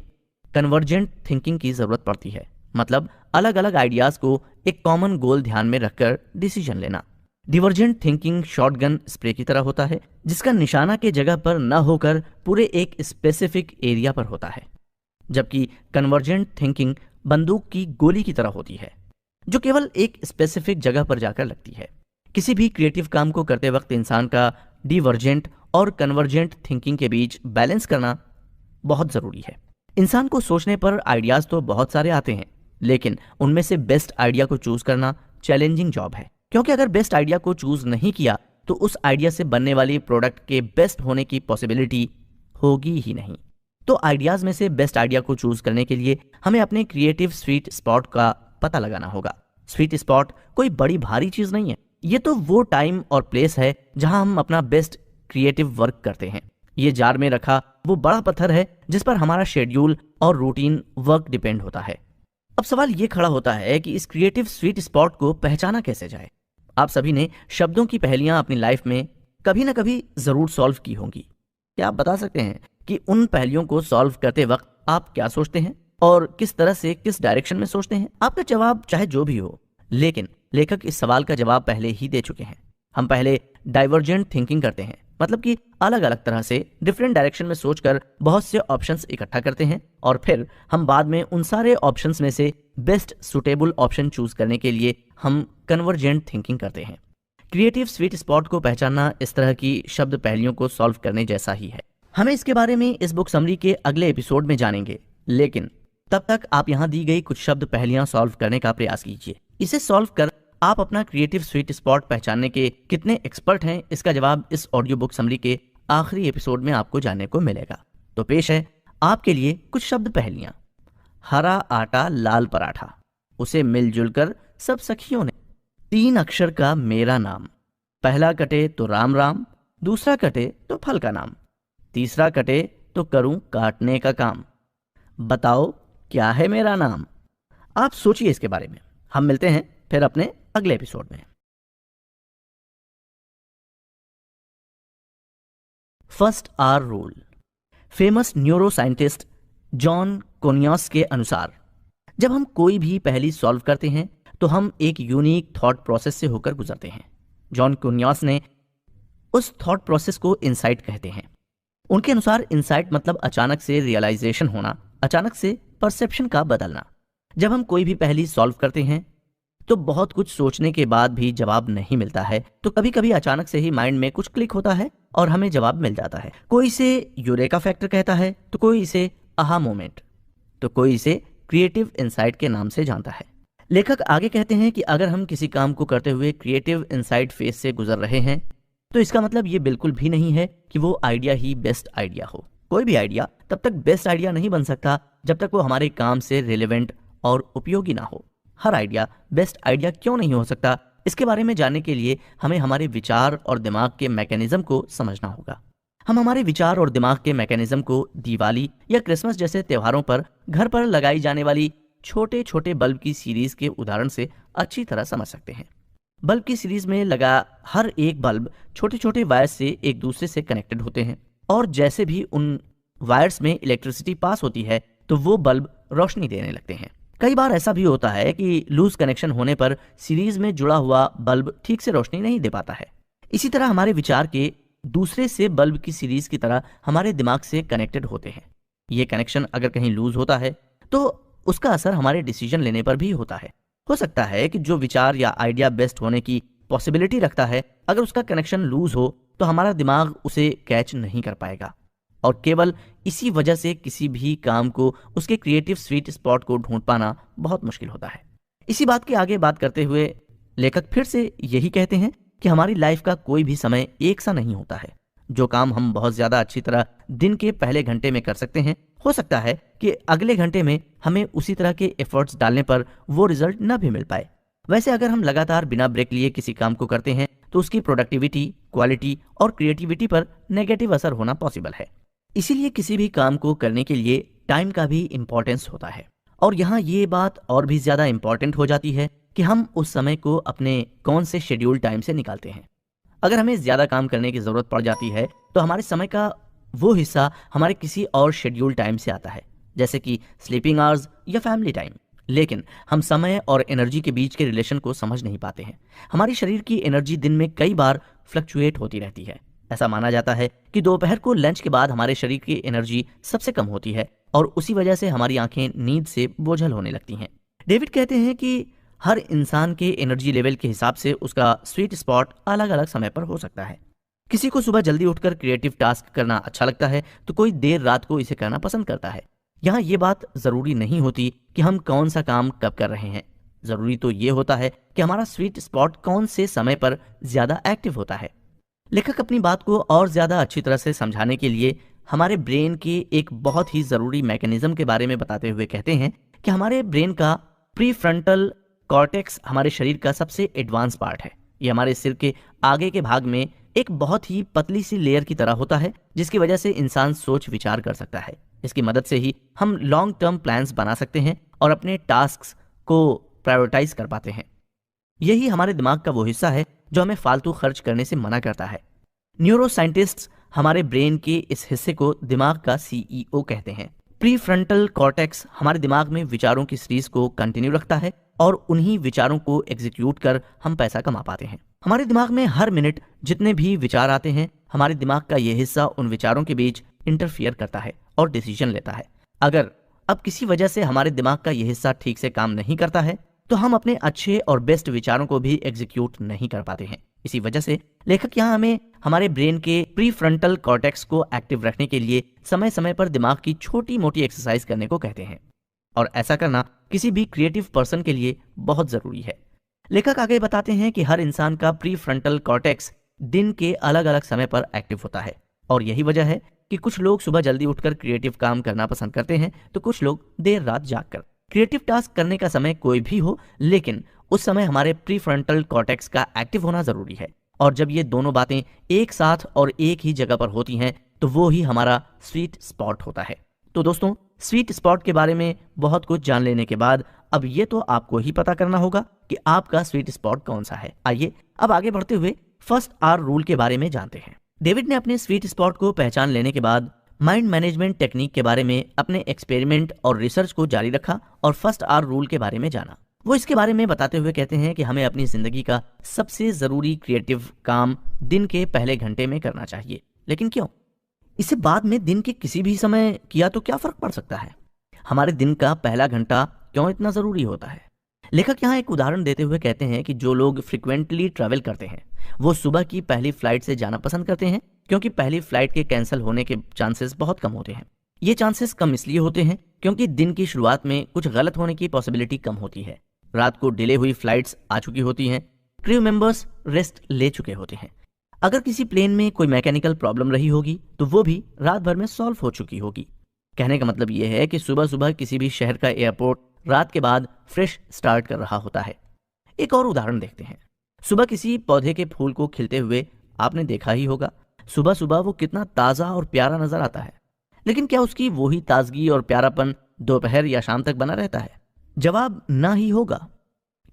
कन्वर्जेंट थिंकिंग की जरूरत पड़ती है। मतलब अलग अलग आइडियाज को एक कॉमन गोल ध्यान में रखकर डिसीजन लेना। डिवर्जेंट थिंकिंग शॉटगन स्प्रे की तरह होता है, जिसका निशाना के जगह पर न होकर पूरे एक स्पेसिफिक एरिया पर होता है, जबकि कन्वर्जेंट थिंकिंग बंदूक की गोली की तरह होती है, जो केवल एक स्पेसिफिक जगह पर जाकर लगती है। किसी भी क्रिएटिव काम को करते वक्त इंसान का डिवर्जेंट और कन्वर्जेंट थिंकिंग के बीच बैलेंस करना बहुत जरूरी है। इंसान को सोचने पर आइडियाज तो बहुत सारे आते हैं, लेकिन उनमें से बेस्ट आइडिया को चूज करना चैलेंजिंग जॉब है, क्योंकि अगर बेस्ट आइडिया को चूज नहीं किया तो उस आइडिया से बनने वाली प्रोडक्ट के बेस्ट होने की पॉसिबिलिटी होगी ही नहीं। तो आइडियाज में से बेस्ट आइडिया को चूज करने के लिए हमें अपने क्रिएटिव स्वीट स्पॉट का पता लगाना होगा। स्वीट स्पॉट कोई बड़ी भारी चीज नहीं है, ये तो वो टाइम और प्लेस है जहां हम अपना बेस्ट क्रिएटिव वर्क करते हैं। ये जार में रखा वो बड़ा पत्थर है जिस पर हमारा शेड्यूल और रूटीन वर्क डिपेंड होता है। अब सवाल ये खड़ा होता है कि इस क्रिएटिव स्वीट स्पॉट को पहचाना कैसे जाए। आप सभी ने शब्दों की पहेलियां अपनी लाइफ में कभी ना कभी जरूर सॉल्व की होंगी। क्या आप बता सकते हैं कि उन पहेलियों को सॉल्व करते वक्त आप क्या सोचते हैं और किस तरह से, किस डायरेक्शन में सोचते हैं? आपका जवाब चाहे जो भी हो, लेकिन लेखक इस सवाल का जवाब पहले ही दे चुके हैं। हम पहले डाइवर्जेंट थिंकिंग करते हैं, मतलब कि अलग अलग तरह से डिफरेंट डायरेक्शन में सोचकर बहुत से ऑप्शंस इकट्ठा करते हैं और फिर हम बाद में उन सारे ऑप्शंस में से बेस्ट सुटेबल ऑप्शन चूज करने के लिए हम कन्वर्जेंट थिंकिंग करते हैं। क्रिएटिव स्वीट स्पॉट को पहचानना इस तरह की शब्द पहेलियों को सॉल्व करने जैसा ही है। हमें इसके बारे में इस बुक समरी के अगले एपिसोड में जानेंगे, लेकिन तब तक आप यहाँ दी गई कुछ शब्द पहेलियां सॉल्व करने का प्रयास कीजिए। इसे सॉल्व कर आप अपना क्रिएटिव स्वीट स्पॉट पहचानने के कितने एक्सपर्ट हैं, इसका जवाब इस ऑडियो बुक समरी के आखिरी एपिसोड में आपको जानने को मिलेगा। तो पेश है आपके लिए कुछ शब्द पहेलियां। हरा आटा लाल पराठा, उसे मिलजुल कर सब सखियों ने। 3 अक्षर का मेरा नाम, पहला कटे तो राम राम, दूसरा कटे तो फल का नाम, तीसरा कटे तो करूं काटने का काम। बताओ क्या है मेरा नाम? आप सोचिए इसके बारे में। हम मिलते हैं फिर अपने अगले एपिसोड में। First R rule. Famous neuro scientist John Kounios के अनुसार जब हम कोई भी पहेली सॉल्व करते हैं तो हम एक यूनिक थॉट प्रोसेस से होकर गुजरते हैं। जॉन कोनियस ने उस थॉट प्रोसेस को इंसाइट कहते हैं। उनके अनुसार इंसाइट मतलब अचानक से रियलाइजेशन होना, अचानक से परसेप्शन का बदलना। जब हम कोई भी पहेली सॉल्व करते हैं तो बहुत कुछ सोचने के बाद भी जवाब नहीं मिलता है, तो कभी कभी अचानक से ही माइंड में कुछ क्लिक होता है और हमें जवाब मिल जाता है। कोई इसे यूरेका फैक्टर कहता है, तो कोई इसे आहा मोमेंट, तो कोई इसे क्रिएटिव इंसाइट के नाम से जानता है। लेखक आगे कहते हैं कि अगर हम किसी काम को करते हुए क्रिएटिव इंसाइट फेज से गुजर रहे हैं तो इसका मतलब ये बिल्कुल भी नहीं है कि वो आइडिया ही बेस्ट आइडिया हो। कोई भी आइडिया तब तक बेस्ट आइडिया नहीं बन सकता जब तक वो हमारे काम से रिलेवेंट और उपयोगी ना हो। हर आइडिया बेस्ट आइडिया क्यों नहीं हो सकता, इसके बारे में जानने के लिए हमें हमारे विचार और दिमाग के मैकेनिज्म को समझना होगा। हम हमारे विचार और दिमाग के मैकेनिज्म को दिवाली या क्रिसमस जैसे त्योहारों पर घर पर लगाई जाने वाली छोटे छोटे बल्ब की सीरीज के उदाहरण से अच्छी तरह समझ सकते हैं। बल्ब की सीरीज में लगा हर एक बल्ब छोटे छोटे वायर्स से एक दूसरे से कनेक्टेड होते हैं और जैसे भी उन वायर्स में इलेक्ट्रिसिटी पास होती है तो वो बल्ब रोशनी देने लगते हैं। कई बार ऐसा भी होता है कि लूज कनेक्शन होने पर सीरीज में जुड़ा हुआ बल्ब ठीक से रोशनी नहीं दे पाता है। इसी तरह हमारे विचार के दूसरे से बल्ब की सीरीज की तरह हमारे दिमाग से कनेक्टेड होते हैं। ये कनेक्शन अगर कहीं लूज होता है तो उसका असर हमारे डिसीजन लेने पर भी होता है। हो सकता है कि जो विचार या आइडिया बेस्ट होने की पॉसिबिलिटी रखता है, अगर उसका कनेक्शन लूज हो तो हमारा दिमाग उसे कैच नहीं कर पाएगा और केवल इसी वजह से किसी भी काम को, उसके क्रिएटिव स्वीट स्पॉट को ढूंढ पाना बहुत मुश्किल होता है। इसी बात के आगे बात करते हुए लेखक फिर से यही कहते हैं कि हमारी लाइफ का कोई भी समय एक सा नहीं होता है। जो काम हम बहुत ज़्यादा अच्छी तरह दिन के पहले घंटे में कर सकते हैं, हो सकता है कि अगले घंटे में हमें उसी तरह के एफर्ट्स डालने पर वो रिजल्ट न भी मिल पाए। वैसे अगर हम लगातार बिना ब्रेक लिए किसी काम को करते हैं तो उसकी प्रोडक्टिविटी, क्वालिटी और क्रिएटिविटी पर नेगेटिव असर होना पॉसिबल है। इसीलिए किसी भी काम को करने के लिए टाइम का भी इम्पोर्टेंस होता है। और यहाँ ये बात और भी ज़्यादा इम्पोर्टेंट हो जाती है कि हम उस समय को अपने कौन से शेड्यूल टाइम से निकालते हैं। अगर हमें ज़्यादा काम करने की ज़रूरत पड़ जाती है तो हमारे समय का वो हिस्सा हमारे किसी और शेड्यूल टाइम से आता है, जैसे कि स्लीपिंग आवर्स या फैमिली टाइम। लेकिन हम समय और एनर्जी के बीच के रिलेशन को समझ नहीं पाते हैं। हमारी शरीर की एनर्जी दिन में कई बार फ्लक्चुएट होती रहती है। ऐसा माना जाता है कि दोपहर को लंच के बाद हमारे शरीर की एनर्जी सबसे कम होती है और उसी वजह से हमारी आंखें नींद से बोझल होने लगती हैं। डेविड कहते हैं कि हर इंसान के एनर्जी लेवल के हिसाब से उसका स्वीट स्पॉट अलग अलग समय पर हो सकता है। किसी को सुबह जल्दी उठकर क्रिएटिव टास्क करना अच्छा लगता है तो कोई देर रात को इसे करना पसंद करता है। यहाँ ये बात जरूरी नहीं होती कि हम कौन सा काम कब कर रहे हैं। जरूरी तो ये होता है कि हमारा स्वीट स्पॉट कौन से समय पर ज्यादा एक्टिव होता है। लेखक अपनी बात को और ज्यादा अच्छी तरह से समझाने के लिए हमारे ब्रेन के एक बहुत ही जरूरी मैकेनिज्म के बारे में बताते हुए कहते हैं कि हमारे ब्रेन का प्रीफ्रंटल कॉर्टेक्स हमारे शरीर का सबसे एडवांस पार्ट है। ये हमारे सिर के आगे के भाग में एक बहुत ही पतली सी लेयर की तरह होता है, जिसकी वजह से इंसान सोच विचार कर सकता है। इसकी मदद से ही हम लॉन्ग टर्म प्लान्स बना सकते हैं और अपने टास्क्स को प्रायोरिटाइज कर पाते हैं। यही हमारे दिमाग का वो हिस्सा है जो हमें फालतू खर्च करने से मना करता है। न्यूरो साइंटिस्ट्स हमारे ब्रेन के इस हिस्से को दिमाग का सीईओ कहते हैं। प्रीफ्रंटल कॉर्टेक्स हमारे दिमाग में विचारों की सीरीज को कंटिन्यू रखता है और उन्हीं विचारों को एग्जीक्यूट कर हम पैसा कमा पाते हैं। हमारे दिमाग में हर मिनट जितने भी विचार आते हैं, हमारे दिमाग का यह हिस्सा उन विचारों के बीच इंटरफियर करता है और डिसीजन लेता है। अगर अब किसी वजह से हमारे दिमाग का यह हिस्सा ठीक से काम नहीं करता है तो हम अपने अच्छे और बेस्ट विचारों को भी एग्जीक्यूट नहीं कर पाते हैं। इसी वजह से लेखक यहाँ हमें हमारे ब्रेन के प्रीफ्रंटल कॉर्टेक्स को एक्टिव रखने के लिए समय समय पर दिमाग की छोटी मोटी एक्सरसाइज करने को कहते हैं, और ऐसा करना किसी भी क्रिएटिव पर्सन के लिए बहुत जरूरी है। लेखक आगे बताते हैं कि हर इंसान का प्रीफ्रंटल कॉर्टेक्स दिन के अलग अलग समय पर एक्टिव होता है, और यही वजह है कि कुछ लोग सुबह जल्दी उठकर क्रिएटिव काम करना पसंद करते हैं तो कुछ लोग देर रात जागकर। क्रिएटिव टास्क करने का समय कोई भी हो, लेकिन उस समय हमारे प्रीफ्रंटल कॉर्टेक्स का एक्टिव होना जरूरी है। और जब ये दोनों बातें एक साथ और एक ही जगह पर होती हैं तो वो ही हमारा स्वीट स्पॉट होता है। तो दोस्तों, स्वीट स्पॉट के बारे में बहुत कुछ जान लेने के बाद अब ये तो आपको ही पता करना होगा कि आपका स्वीट स्पॉट कौन सा है। आइए अब आगे बढ़ते हुए फर्स्ट आवर रूल के बारे में जानते हैं। डेविड ने अपने स्वीट स्पॉट को पहचान लेने के बाद माइंड मैनेजमेंट टेक्निक के बारे में अपने एक्सपेरिमेंट और रिसर्च को जारी रखा और फर्स्ट आवर रूल के बारे में जाना। वो इसके बारे में बताते हुए कहते हैं कि हमें अपनी जिंदगी का सबसे जरूरी क्रिएटिव काम दिन के पहले घंटे में करना चाहिए। लेकिन क्यों? इसे बाद में दिन के किसी भी समय किया तो क्या फर्क पड़ सकता है? हमारे दिन का पहला घंटा क्यों इतना जरूरी होता है? लेखक यहाँ एक उदाहरण देते हुए कहते हैं कि जो लोग फ्रिक्वेंटली ट्रैवल करते हैं वो सुबह की पहली फ्लाइट से जाना पसंद करते हैं, क्योंकि पहली फ्लाइट के कैंसिल होने के चांसेस बहुत कम होते हैं। ये चांसेस कम इसलिए होते हैं क्योंकि दिन की शुरुआत में कुछ गलत होने की पॉसिबिलिटी कम होती है। रात को डिले हुई फ्लाइट्स आ चुकी होती हैं, क्रू मेंबर्स रेस्ट ले चुके होते हैं। अगर किसी प्लेन में कोई मैकेनिकल प्रॉब्लम रही होगी तो वो भी रात भर में सॉल्व हो चुकी होगी। कहने का मतलब ये है कि सुबह सुबह किसी भी शहर का एयरपोर्ट रात के बाद फ्रेश स्टार्ट कर रहा होता है। एक और उदाहरण देखते हैं। सुबह किसी पौधे के फूल को खिलते हुए आपने देखा ही होगा। सुबह सुबह वो कितना ताज़ा और प्यारा नजर आता है, लेकिन क्या उसकी वही ताजगी और प्यारापन दोपहर या शाम तक बना रहता है? जवाब ना ही होगा,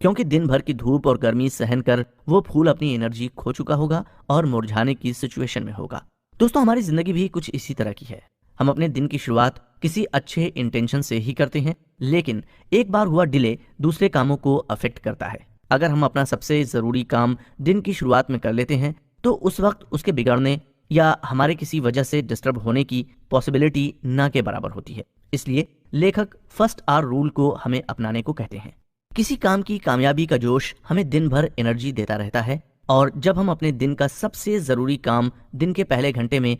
क्योंकि दिन भर की धूप और गर्मी सहन कर वो फूल अपनी एनर्जी खो चुका होगा और मुरझाने की सिचुएशन में होगा। दोस्तों, हमारी जिंदगी भी कुछ इसी तरह की है। हम अपने दिन की शुरुआत किसी अच्छे इंटेंशन से ही करते हैं, लेकिन एक बार हुआ डिले दूसरे कामों को अफेक्ट करता है। अगर हम अपना सबसे जरूरी काम दिन की शुरुआत में कर लेते हैं तो उस वक्त उसके बिगड़ने या हमारे किसी वजह से डिस्टर्ब होने की पॉसिबिलिटी ना के बराबर होती है। इसलिए लेखक फर्स्ट आवर रूल को हमें अपनाने को कहते हैं। किसी काम की कामयाबी का जोश हमें दिन भर एनर्जी देता रहता है, और जब हम अपने दिन का सबसे जरूरी काम दिन के पहले घंटे में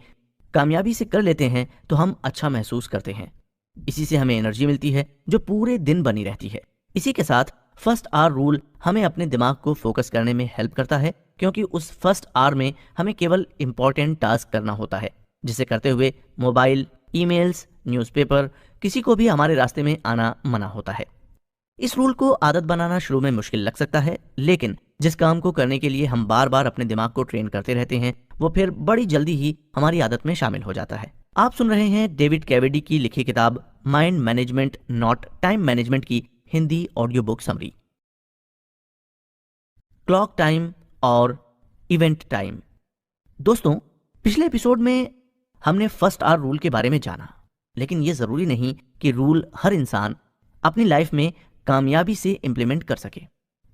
कामयाबी से कर लेते हैं तो हम अच्छा महसूस करते हैं। इसी से हमें एनर्जी मिलती है जो पूरे दिन बनी रहती है। इसी के साथ फर्स्ट आवर रूल हमें अपने दिमाग को फोकस करने में हेल्प करता है, क्योंकि उस फर्स्ट आवर में हमें केवल इंपॉर्टेंट टास्क करना होता है, जिसे करते हुए मोबाइल, ईमेल्स, न्यूज़पेपर, किसी को भी हमारे रास्ते में आना मना होता है। इस रूल को आदत बनाना शुरू में मुश्किल लग सकता है, लेकिन जिस काम को करने के लिए हम बार बार अपने दिमाग को ट्रेन करते रहते हैं, वो फिर बड़ी जल्दी ही हमारी आदत में शामिल हो जाता है। आप सुन रहे हैं डेविड कैवेडी की लिखी किताब mind management not time management की Hindi audio book summary. Clock time और इवेंट टाइम। दोस्तों, पिछले एपिसोड में हमने फर्स्ट आवर रूल के बारे में जाना, लेकिन यह जरूरी नहीं कि रूल हर इंसान अपनी लाइफ में कामयाबी से इंप्लीमेंट कर सके।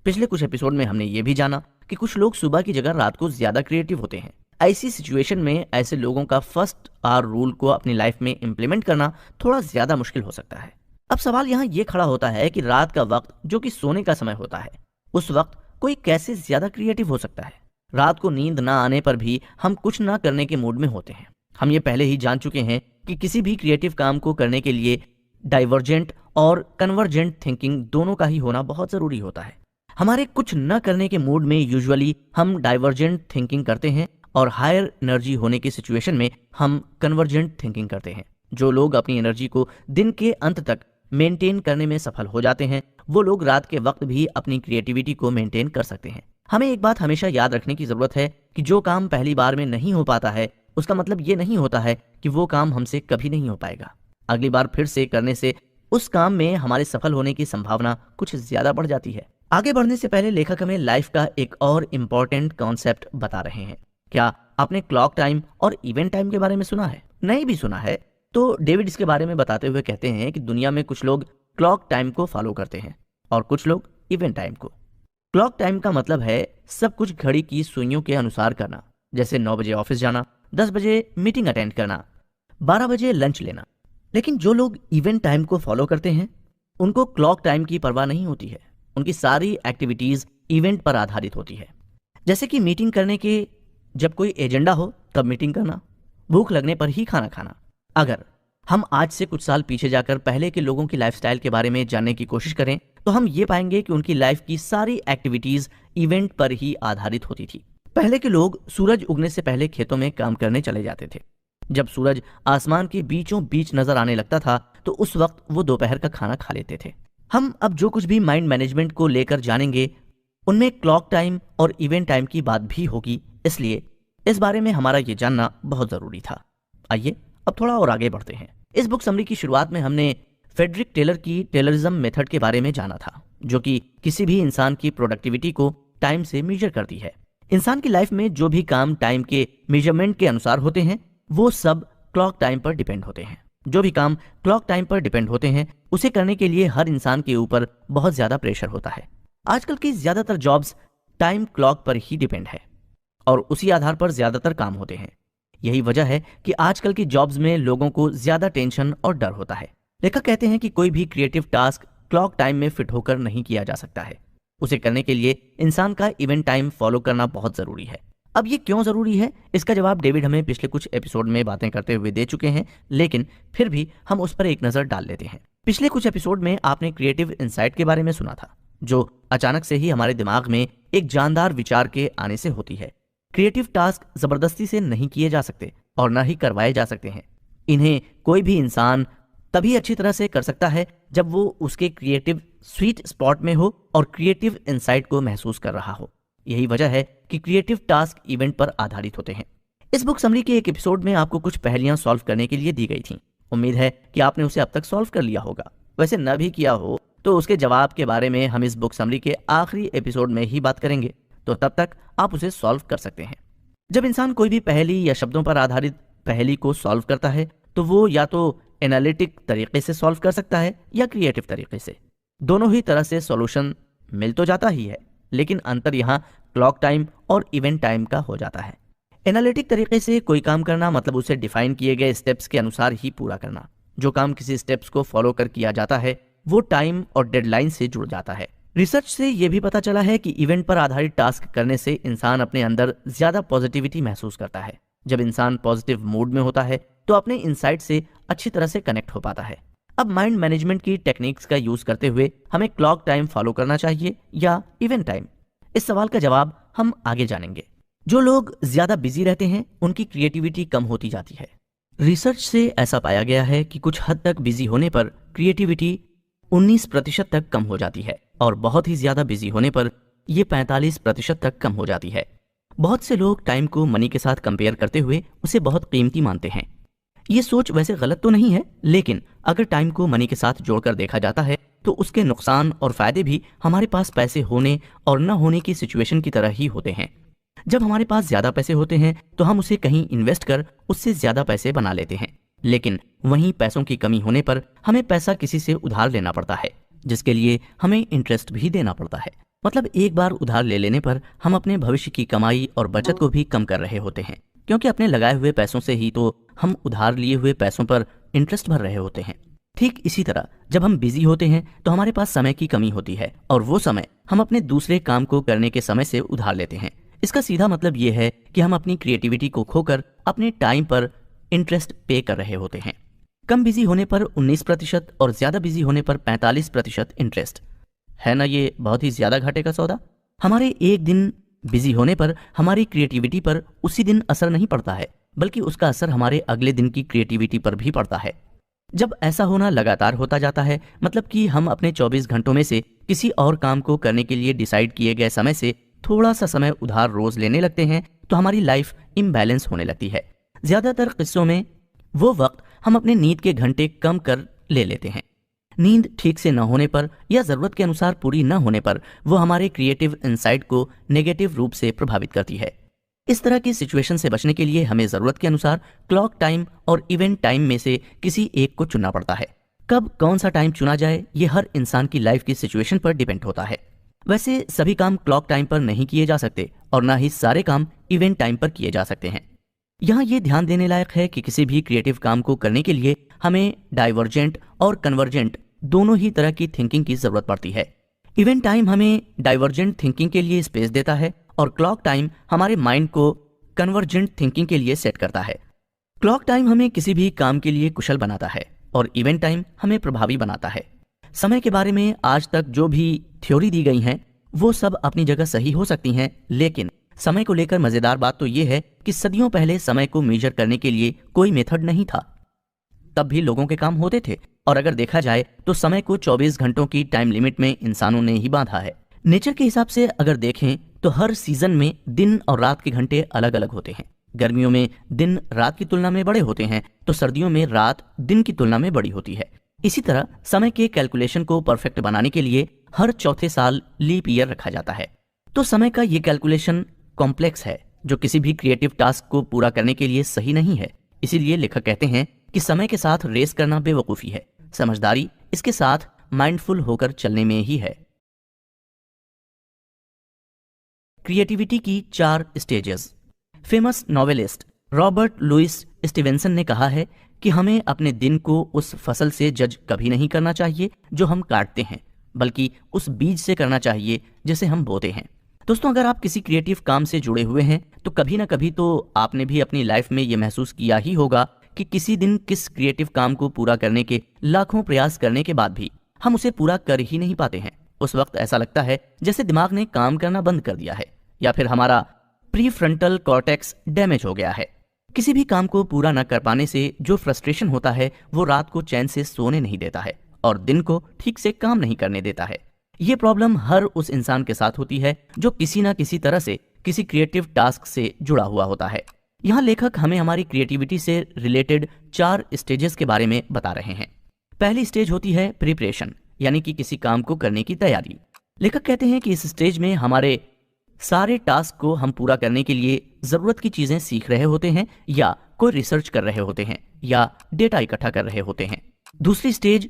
पिछले कुछ एपिसोड में हमने ये भी जाना कि कुछ लोग सुबह की जगह रात को ज्यादा क्रिएटिव होते हैं। ऐसी सिचुएशन में ऐसे लोगों का फर्स्ट आवर रूल को अपनी लाइफ में इंप्लीमेंट करना थोड़ा ज्यादा मुश्किल हो सकता है। अब सवाल यहाँ ये खड़ा होता है कि रात का वक्त, जो कि सोने का समय होता है, उस वक्त कोई कैसे ज्यादा क्रिएटिव हो सकता है। रात को नींद ना आने पर भी हम कुछ ना करने के मूड में होते हैं। हम ये पहले ही जान चुके हैं कि किसी भी क्रिएटिव काम को करने के लिए डाइवर्जेंट और कन्वर्जेंट थिंकिंग दोनों का ही होना बहुत जरूरी होता है। हमारे कुछ न करने के मूड में यूजुअली हम डाइवर्जेंट थिंकिंग करते हैं और हायर एनर्जी होने की सिचुएशन में हम कन्वर्जेंट थिंकिंग करते हैं। जो लोग अपनी एनर्जी को दिन के अंत तक मेंटेन करने में सफल हो जाते हैं, वो लोग रात के वक्त भी अपनी क्रिएटिविटी को मेंटेन कर सकते हैं। हमें एक बात हमेशा याद रखने की जरूरत है कि जो काम पहली बार में नहीं हो पाता है, उसका मतलब ये नहीं होता है कि वो काम हमसे कभी नहीं हो पाएगा। अगली बार फिर से करने से उस काम में हमारे सफल होने की संभावना कुछ ज्यादा बढ़ जाती है। आगे बढ़ने से पहले लेखक हमें लाइफ का एक और इम्पोर्टेंट कॉन्सेप्ट बता रहे हैं। क्या आपने क्लॉक टाइम और इवेंट टाइम के बारे में सुना है? नहीं भी सुना है तो डेविड इसके बारे में बताते हुए कहते हैं कि दुनिया में कुछ लोग क्लॉक टाइम को फॉलो करते हैं और कुछ लोग इवेंट टाइम को। क्लॉक टाइम का मतलब है सब कुछ घड़ी की सुइयों के अनुसार करना, जैसे 9 बजे ऑफिस जाना, 10 बजे मीटिंग अटेंड करना, 12 बजे लंच लेना। लेकिन जो लोग इवेंट टाइम को फॉलो करते हैं, उनको क्लॉक टाइम की परवाह नहीं होती है। उनकी सारी एक्टिविटीज इवेंट पर आधारित होती है। जैसे कि मीटिंग करने के जब कोई एजेंडा हो तब मीटिंग करना, भूख लगने पर ही खाना खाना। अगर हम आज से कुछ साल पीछे जाकर पहले के लोगों की लाइफस्टाइल के बारे में जानने की कोशिश करें, तो हम ये पाएंगे कि उनकी लाइफ की सारी एक्टिविटीज इवेंट पर ही आधारित होती थी। पहले के लोग सूरज उगने से पहले खेतों में काम करने चले जाते थे। जब सूरज आसमान के बीचों बीच नजर आने लगता था, तो उस वक्त वो दोपहर का खाना खा लेते थे। हम अब जो कुछ भी माइंड मैनेजमेंट को लेकर जानेंगे, उनमें क्लॉक टाइम और इवेंट टाइम की बात भी होगी, इसलिए इस बारे में हमारा ये जानना बहुत जरूरी था। आइए अब थोड़ा और आगे बढ़ते हैं। इस बुक समरी की शुरुआत में हमने फ्रेडरिक टेलर की टेलरिज्म मेथड के बारे में जाना था, जो कि किसी भी इंसान की प्रोडक्टिविटी को टाइम से मेजर करती है। इंसान की लाइफ में जो भी काम टाइम के मेजरमेंट के अनुसार होते हैं, वो सब क्लॉक टाइम पर डिपेंड होते हैं। जो भी काम क्लॉक टाइम पर डिपेंड होते हैं, उसे करने के लिए हर इंसान के ऊपर बहुत ज्यादा प्रेशर होता है। आजकल की ज्यादातर जॉब्स टाइम क्लॉक पर ही डिपेंड है और उसी आधार पर ज्यादातर काम होते हैं। यही वजह है कि आजकल की जॉब्स में लोगों को ज्यादा टेंशन और डर होता है। लेखक कहते हैं कि कोई भी क्रिएटिव टास्क क्लॉक टाइम में फिट होकर नहीं किया जा सकता है। उसे करने के लिए इंसान का इवेंट टाइम फॉलो करना बहुत जरूरी है। अब ये क्यों जरूरी है, इसका जवाब डेविड हमें पिछले कुछ एपिसोड में बातें करते हुए दे चुके हैं, लेकिन फिर भी हम उस पर एक नजर डाल लेते हैं। पिछले कुछ एपिसोड में आपने क्रिएटिव इंसाइट के बारे में सुना था, जो अचानक से ही हमारे दिमाग में एक जानदार विचार के आने से होती है। क्रिएटिव टास्क जबरदस्ती से नहीं किए जा सकते और ना ही करवाए जा सकते हैं। इन्हें कोई भी इंसान तभी अच्छी तरह से कर सकता है जब वो उसके क्रिएटिव स्वीट स्पॉट में हो और क्रिएटिव इंसाइट को महसूस कर रहा हो। यही वजह है कि क्रिएटिव टास्क इवेंट पर आधारित होते हैं। इस बुक समरी के एक एपिसोड में आपको कुछ पहेलियां सॉल्व करने के लिए दी गई थी। उम्मीद है कि आपने उसे अब तक सॉल्व कर लिया होगा। वैसे न भी किया हो तो उसके जवाब के बारे में हम इस बुक समरी के आखिरी एपिसोड में ही बात करेंगे, तो तब तक आप उसे सॉल्व कर सकते हैं। जब इंसान कोई भी पहेली या शब्दों पर आधारित पहेली को सॉल्व करता है, तो वो या तो एनालिटिक तरीके से सॉल्व कर सकता है या क्रिएटिव तरीके से। दोनों ही तरह से सॉल्यूशन मिल तो जाता ही है, लेकिन अंतर यहाँ क्लॉक टाइम और इवेंट टाइम का हो जाता है। एनालिटिक तरीके से कोई काम करना मतलब उसे डिफाइन किए गए स्टेप्स के अनुसार ही पूरा करना। जो काम किसी स्टेप्स को फॉलो कर किया जाता है, वो टाइम और डेडलाइन से जुड़ जाता है। रिसर्च से यह भी पता चला है कि इवेंट पर आधारित टास्क करने से इंसान अपने अंदर ज्यादा पॉजिटिविटी महसूस करता है। जब इंसान पॉजिटिव मूड में होता है तो अपने इनसाइट से अच्छी तरह से कनेक्ट हो पाता है। अब माइंड मैनेजमेंट की टेक्निक्स का यूज करते हुए हमें क्लॉक टाइम फॉलो करना चाहिए या इवेंट टाइम? इस सवाल का जवाब हम आगे जानेंगे। जो लोग ज्यादा बिजी रहते हैं उनकी क्रिएटिविटी कम होती जाती है। रिसर्च से ऐसा पाया गया है कि कुछ हद तक बिजी होने पर क्रिएटिविटी 19% तक कम हो जाती है और बहुत ही ज्यादा बिजी होने पर यह 45% तक कम हो जाती है। बहुत से लोग टाइम को मनी के साथ कंपेयर करते हुए उसे बहुत कीमती मानते हैं। ये सोच वैसे गलत तो नहीं है, लेकिन अगर टाइम को मनी के साथ जोड़कर देखा जाता है तो उसके नुकसान और फायदे भी हमारे पास पैसे होने और न होने की सिचुएशन की तरह ही होते हैं। जब हमारे पास ज्यादा पैसे होते हैं तो हम उसे कहीं इन्वेस्ट कर उससे ज्यादा पैसे बना लेते हैं, लेकिन वहीं पैसों की कमी होने पर हमें पैसा किसी से उधार लेना पड़ता है, जिसके लिए हमें इंटरेस्ट भी देना पड़ता है। मतलब एक बार उधार ले लेने पर हम अपने भविष्य की कमाई और बचत को भी कम कर रहे होते हैं, क्योंकि अपने लगाए हुए पैसों से ही तो हम उधार लिए हुए पैसों पर इंटरेस्ट भर रहे होते हैं। ठीक इसी तरह जब हम बिजी होते हैं तो हमारे पास समय की कमी होती है और वो समय हम अपने दूसरे काम को करने के समय से उधार लेते हैं। इसका सीधा मतलब ये है कि हम अपनी क्रिएटिविटी को खोकर अपने टाइम पर इंटरेस्ट पे कर रहे होते हैं। कम बिजी होने पर 19% और ज्यादा बिजी होने पर 45% इंटरेस्ट है ना। ये बहुत ही ज्यादा घाटे का सौदा। हमारे एक दिन बिजी होने पर हमारी क्रिएटिविटी पर उसी दिन असर नहीं पड़ता है, बल्कि उसका असर हमारे अगले दिन की क्रिएटिविटी पर भी पड़ता है। जब ऐसा होना लगातार होता जाता है, मतलब कि हम अपने 24 घंटों में से किसी और काम को करने के लिए डिसाइड किए गए समय से थोड़ा सा समय उधार रोज लेने लगते हैं, तो हमारी लाइफ इम्बैलेंस होने लगती है। ज्यादातर किस्सों में वो वक्त हम अपने नींद के घंटे कम कर ले लेते हैं। नींद ठीक से न होने पर या जरूरत के अनुसार पूरी न होने पर वो हमारे क्रिएटिव इनसाइट को नेगेटिव रूप से प्रभावित करती है। इस तरह की सिचुएशन से बचने के लिए हमें जरूरत के अनुसार क्लॉक टाइम और इवेंट टाइम में से किसी एक को चुनना पड़ता है। कब कौन सा टाइम चुना जाए ये हर इंसान की लाइफ की सिचुएशन पर डिपेंड होता है। वैसे सभी काम क्लॉक टाइम पर नहीं किए जा सकते और ना ही सारे काम इवेंट टाइम पर किए जा सकते हैं। यहाँ ये ध्यान देने लायक है कि किसी भी क्रिएटिव काम को करने के लिए हमें डाइवर्जेंट और कन्वर्जेंट दोनों ही तरह की थिंकिंग की जरूरत पड़ती है। इवेंट टाइम हमें डाइवर्जेंट थिंकिंग के लिए स्पेस देता है और क्लॉक टाइम हमारे माइंड को कन्वर्जेंट थिंकिंग के लिए सेट करता है। क्लॉक टाइम हमें किसी भी काम के लिए कुशल बनाता है और इवेंट टाइम हमें प्रभावी बनाता है। समय के बारे में आज तक जो भी थ्योरी दी गई हैं वो सब अपनी जगह सही हो सकती हैं, लेकिन समय को लेकर मजेदार बात तो ये है कि सदियों पहले समय को मेजर करने के लिए कोई मेथड नहीं था। तब भी लोगों के काम होते थे और अगर देखा जाए तो समय को 24 घंटों की टाइम लिमिट में इंसानों ने ही बांधा है। नेचर के हिसाब से अगर देखें तो हर सीजन में दिन और रात के घंटे अलग अलग होते हैं। गर्मियों में दिन रात की तुलना में बड़े होते हैं तो सर्दियों में रात दिन की तुलना में बड़ी होती है। इसी तरह समय के कैलकुलेशन को परफेक्ट बनाने के लिए हर चौथे साल लीप ईयर रखा जाता है। तो समय का ये कैलकुलेशन कॉम्प्लेक्स है जो किसी भी क्रिएटिव टास्क को पूरा करने के लिए सही नहीं है। इसीलिए लेखक कहते हैं कि समय के साथ रेस करना बेवकूफी है, समझदारी इसके साथ माइंडफुल होकर चलने में ही है। क्रिएटिविटी की 4 stages. Famous novelist Robert Louis Stevenson ने कहा है कि हमें अपने दिन को उस फसल से जज कभी नहीं करना चाहिए जो हम काटते हैं, बल्कि उस बीज से करना चाहिए जिसे हम बोते हैं। दोस्तों, अगर आप किसी क्रिएटिव काम से जुड़े हुए हैं तो कभी ना कभी तो आपने भी अपनी लाइफ में ये महसूस किया ही होगा कि किसी दिन किस क्रिएटिव काम को पूरा करने के लाखों प्रयास करने के बाद भी हम उसे पूरा कर ही नहीं पाते हैं। उस वक्त ऐसा लगता है जैसे दिमाग ने काम करना बंद कर दिया है या फिर हमारा प्रीफ्रंटल कॉर्टेक्स डैमेज हो गया है। किसी भी काम को पूरा न कर पाने से जो फ्रस्ट्रेशन होता है वो रात को चैन से सोने नहीं देता है और दिन को ठीक से काम नहीं करने देता है। ये प्रॉब्लम हर उस इंसान के साथ होती है जो किसी ना किसी तरह से किसी क्रिएटिव टास्क से जुड़ा हुआ होता है। यहाँ लेखक हमें हमारी क्रिएटिविटी से रिलेटेड 4 स्टेजेस के बारे में बता रहे हैं। पहली स्टेज होती है प्रिपरेशन, यानी कि किसी काम को करने की तैयारी। लेखक कहते हैं कि इस स्टेज में हमारे सारे टास्क को हम पूरा करने के लिए जरूरत की चीजें सीख रहे होते हैं या कोई रिसर्च कर रहे होते हैं या डेटा इकट्ठा कर रहे होते हैं। दूसरी स्टेज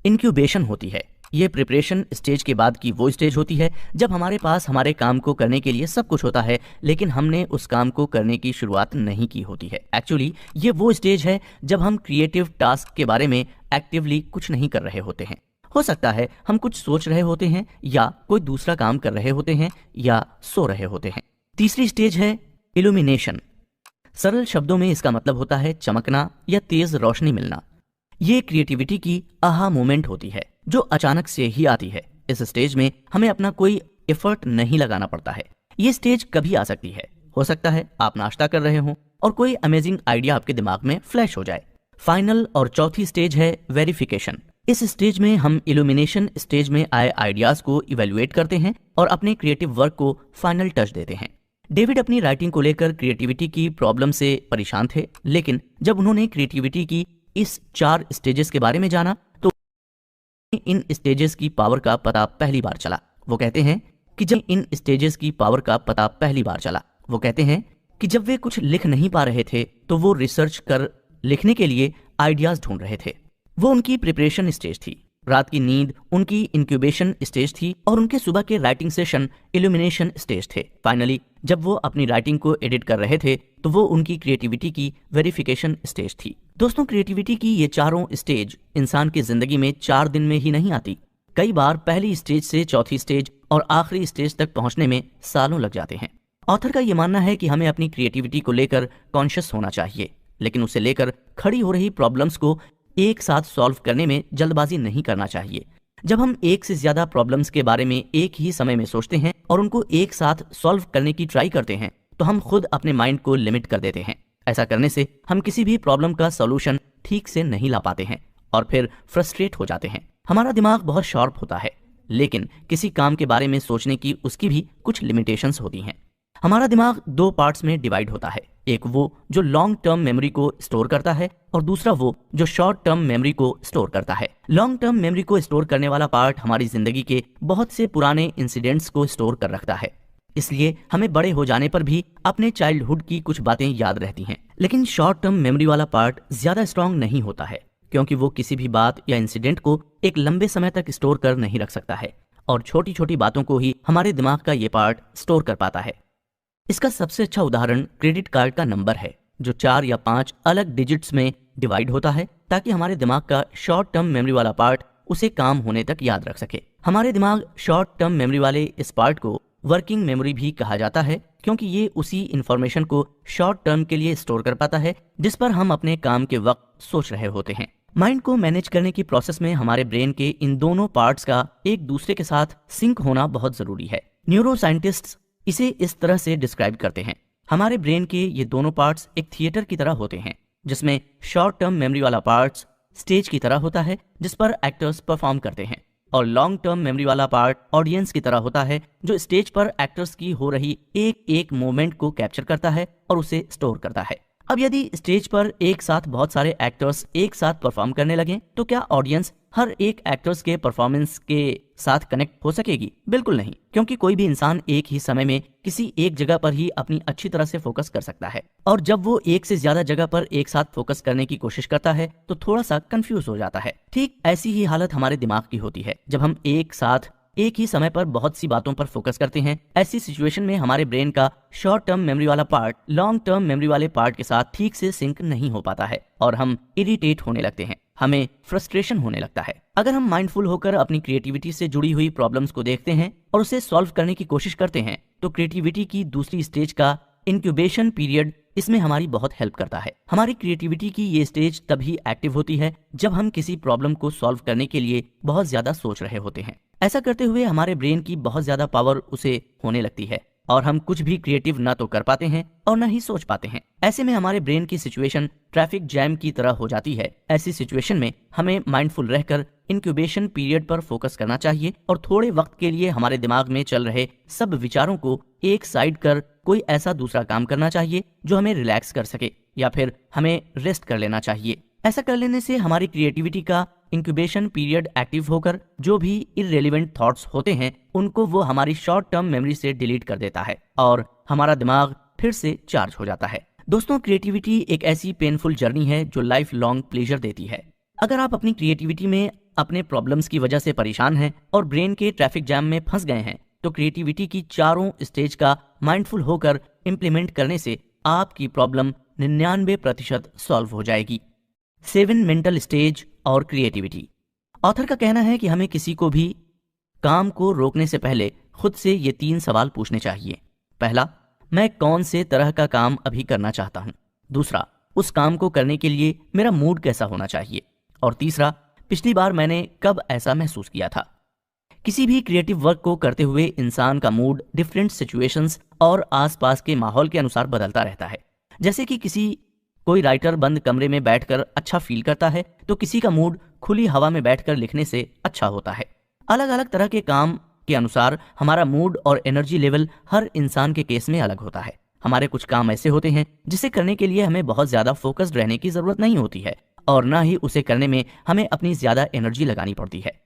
इंक्यूबेशन होती है। ये प्रिपरेशन स्टेज के बाद की वो स्टेज होती है जब हमारे पास हमारे काम को करने के लिए सब कुछ होता है लेकिन हमने उस काम को करने की शुरुआत नहीं की होती है। एक्चुअली ये वो स्टेज है जब हम क्रिएटिव टास्क के बारे में एक्टिवली कुछ नहीं कर रहे होते हैं। हो सकता है हम कुछ सोच रहे होते हैं या कोई दूसरा काम कर रहे होते हैं या सो रहे होते हैं। तीसरी स्टेज है इल्यूमिनेशन। सरल शब्दों में इसका मतलब होता है चमकना या तेज रोशनी मिलना। ये क्रिएटिविटी की आहा मोमेंट होती है जो अचानक से ही आती है। इस स्टेज में हमें अपना कोई एफर्ट नहीं लगाना पड़ता है। ये स्टेज कभी आ सकती है। हो सकता है आप नाश्ता कर रहे हो और कोई अमेजिंग आइडिया आपके दिमाग में फ्लैश हो जाए। फाइनल और चौथी स्टेज है वेरिफिकेशन। इस स्टेज में हम इल्यूमिनेशन स्टेज में आए आइडियाज को इवेल्युएट करते हैं और अपने क्रिएटिव वर्क को फाइनल टच देते हैं। डेविड अपनी राइटिंग को लेकर क्रिएटिविटी की प्रॉब्लम से परेशान थे, लेकिन जब उन्होंने क्रिएटिविटी की इस 4 स्टेजेस के बारे में जाना तो इन स्टेजेस की पावर का पता पहली बार चला। वो कहते हैं कि जब वे कुछ लिख नहीं पा रहे थे तो वो रिसर्च कर लिखने के लिए आइडियाज ढूंढ रहे थे। वो उनकी प्रिपरेशन स्टेज थी, रात की नींद उनकी इंक्यूबेशन स्टेज थी और उनके सुबह के राइटिंग सेशन इल्यूमिनेशन स्टेज थे। फाइनली जब वो अपनी राइटिंग को एडिट कर रहे थे तो वो उनकी क्रिएटिविटी की वेरिफिकेशन स्टेज थी। दोस्तों, क्रिएटिविटी की ये चारों स्टेज इंसान की जिंदगी में 4 दिन में ही नहीं आती। कई बार पहली स्टेज से चौथी स्टेज और आखिरी स्टेज तक पहुंचने में सालों लग जाते हैं। ऑथर का ये मानना है कि हमें अपनी क्रिएटिविटी को लेकर कॉन्शियस होना चाहिए, लेकिन उसे लेकर खड़ी हो रही प्रॉब्लम्स को एक साथ सॉल्व करने में जल्दबाजी नहीं करना चाहिए। जब हम एक से ज्यादा प्रॉब्लम्स के बारे में एक ही समय में सोचते हैं और उनको एक साथ सॉल्व करने की ट्राई करते हैं तो हम खुद अपने माइंड को लिमिट कर देते हैं। ऐसा करने से हम किसी भी प्रॉब्लम का सॉल्यूशन ठीक से नहीं ला पाते हैं और फिर फ्रस्ट्रेट हो जाते हैं। हमारा दिमाग बहुत शार्प होता है, लेकिन किसी काम के बारे में सोचने की उसकी भी कुछ लिमिटेशंस होती हैं। हमारा दिमाग 2 पार्ट्स में डिवाइड होता है, एक वो जो लॉन्ग टर्म मेमोरी को स्टोर करता है और दूसरा वो जो शॉर्ट टर्म मेमोरी को स्टोर करता है। लॉन्ग टर्म मेमोरी को स्टोर करने वाला पार्ट हमारी जिंदगी के बहुत से पुराने इंसिडेंट्स को स्टोर कर रखता है, इसलिए हमें बड़े हो जाने पर भी अपने चाइल्डहुड की कुछ बातें याद रहती हैं। लेकिन शॉर्ट टर्म मेमोरी वाला पार्ट ज्यादा स्ट्रांग नहीं होता है, क्योंकि वो किसी भी बात या इंसिडेंट को एक लंबे समय तक स्टोर कर नहीं रख सकता है और छोटी छोटी बातों को ही हमारे दिमाग का ये पार्ट स्टोर कर पाता है। इसका सबसे अच्छा उदाहरण क्रेडिट कार्ड का नंबर है, जो 4 या 5 अलग डिजिट्स में डिवाइड होता है ताकि हमारे दिमाग का शॉर्ट टर्म मेमोरी वाला पार्ट उसे काम होने तक याद रख सके। हमारे दिमाग शॉर्ट टर्म मेमोरी वाले इस पार्ट को वर्किंग मेमोरी भी कहा जाता है, क्योंकि ये उसी इंफॉर्मेशन को शॉर्ट टर्म के लिए स्टोर कर पाता है जिस पर हम अपने काम के वक्त सोच रहे होते हैं। माइंड को मैनेज करने की प्रोसेस में हमारे ब्रेन के इन दोनों पार्ट्स का एक दूसरे के साथ सिंक होना बहुत जरूरी है। न्यूरो साइंटिस्ट्स इसे इस तरह से डिस्क्राइब करते हैं, हमारे ब्रेन के ये दोनों पार्ट्स एक थिएटर की तरह होते हैं, जिसमें शॉर्ट टर्म मेमोरी वाला पार्ट्स स्टेज की तरह होता है जिस पर एक्टर्स परफॉर्म करते हैं, और लॉन्ग टर्म मेमोरी वाला पार्ट ऑडियंस की तरह होता है जो स्टेज पर एक्टर्स की हो रही एक एक मोमेंट को कैप्चर करता है और उसे स्टोर करता है। अब यदि स्टेज पर एक साथ बहुत सारे एक्टर्स एक साथ परफॉर्म करने लगे तो क्या ऑडियंस हर एक एक्टर्स के परफॉर्मेंस के साथ कनेक्ट हो सकेगी? बिल्कुल नहीं, क्योंकि कोई भी इंसान एक ही समय में किसी एक जगह पर ही अपनी अच्छी तरह से फोकस कर सकता है, और जब वो एक से ज्यादा जगह पर एक साथ फोकस करने की कोशिश करता है तो थोड़ा सा कंफ्यूज हो जाता है। ठीक ऐसी ही हालत हमारे दिमाग की होती है जब हम एक साथ एक ही समय पर बहुत सी बातों पर फोकस करते हैं। ऐसी सिचुएशन में हमारे ब्रेन का शॉर्ट टर्म मेमोरी वाला पार्ट लॉन्ग टर्म मेमोरी वाले पार्ट के साथ ठीक से सिंक नहीं हो पाता है और हम इरिटेट होने लगते हैं, हमें फ्रस्ट्रेशन होने लगता है। अगर हम माइंडफुल होकर अपनी क्रिएटिविटी से जुड़ी हुई प्रॉब्लम्स को देखते हैं और उसे सॉल्व करने की कोशिश करते हैं तो क्रिएटिविटी की दूसरी स्टेज का इंक्यूबेशन पीरियड इसमें हमारी बहुत हेल्प करता है। हमारी क्रिएटिविटी की ये स्टेज तभी एक्टिव होती है जब हम किसी प्रॉब्लम को सॉल्व करने के लिए बहुत ज्यादा सोच रहे होते हैं। ऐसा करते हुए हमारे ब्रेन की बहुत ज्यादा पावर उसे होने लगती है और हम कुछ भी क्रिएटिव ना तो कर पाते हैं और ना ही सोच पाते हैं। ऐसे में हमारे ब्रेन की सिचुएशन ट्रैफिक जैम की तरह हो जाती है। ऐसी सिचुएशन में हमें माइंडफुल रहकर इंक्यूबेशन पीरियड पर फोकस करना चाहिए और थोड़े वक्त के लिए हमारे दिमाग में चल रहे सब विचारों को एक साइड कर कोई ऐसा दूसरा काम करना चाहिए जो हमें रिलैक्स कर सके, या फिर हमें रेस्ट कर लेना चाहिए। ऐसा कर लेने से हमारी क्रिएटिविटी का इंक्यूबेशन पीरियड एक्टिव होकर जो भी इररिलेवेंट थॉट्स होते हैं उनको वो हमारी शॉर्ट टर्म मेमोरी से डिलीट कर देता है और हमारा दिमाग फिर से चार्ज हो जाता है। दोस्तों, क्रिएटिविटी एक ऐसी पेनफुल जर्नी है जो लाइफ लॉन्ग प्लेजर देती है। अगर आप अपनी क्रिएटिविटी में अपने प्रॉब्लम्स की वजह से परेशान हैं और ब्रेन के ट्रैफिक जैम में फंस गए हैं तो क्रिएटिविटी की चारों स्टेज का माइंडफुल होकर इम्प्लीमेंट करने से आपकी प्रॉब्लम 99% सॉल्व हो जाएगी। 7 मेंटल स्टेज और क्रिएटिविटी। ऑथर का कहना है कि हमें किसी को भी काम को रोकने से पहले खुद से ये 3 सवाल पूछने चाहिए। पहला, मैं कौन से तरह का काम अभी करना चाहता हूँ। दूसरा, उस काम को करने के लिए मेरा मूड कैसा होना चाहिए। और तीसरा, पिछली बार मैंने कब ऐसा महसूस किया था। किसी भी क्रिएटिव वर्क को करते हुए इंसान का मूड डिफरेंट सिचुएशंस और आसपास के माहौल के अनुसार बदलता रहता है। जैसे कि कोई राइटर बंद कमरे में बैठकर अच्छा फील करता है, तो किसी का मूड खुली हवा में बैठकर लिखने से अच्छा होता है। अलग अलग तरह के काम के अनुसार हमारा मूड और एनर्जी लेवल हर इंसान के केस में अलग होता है। हमारे कुछ काम ऐसे होते हैं जिसे करने के लिए हमें बहुत ज्यादा फोकस्ड रहने की जरूरत नहीं होती है, और ना ही उसे करने में हमें अपनी ज्यादा एनर्जी लगानी पड़ती है।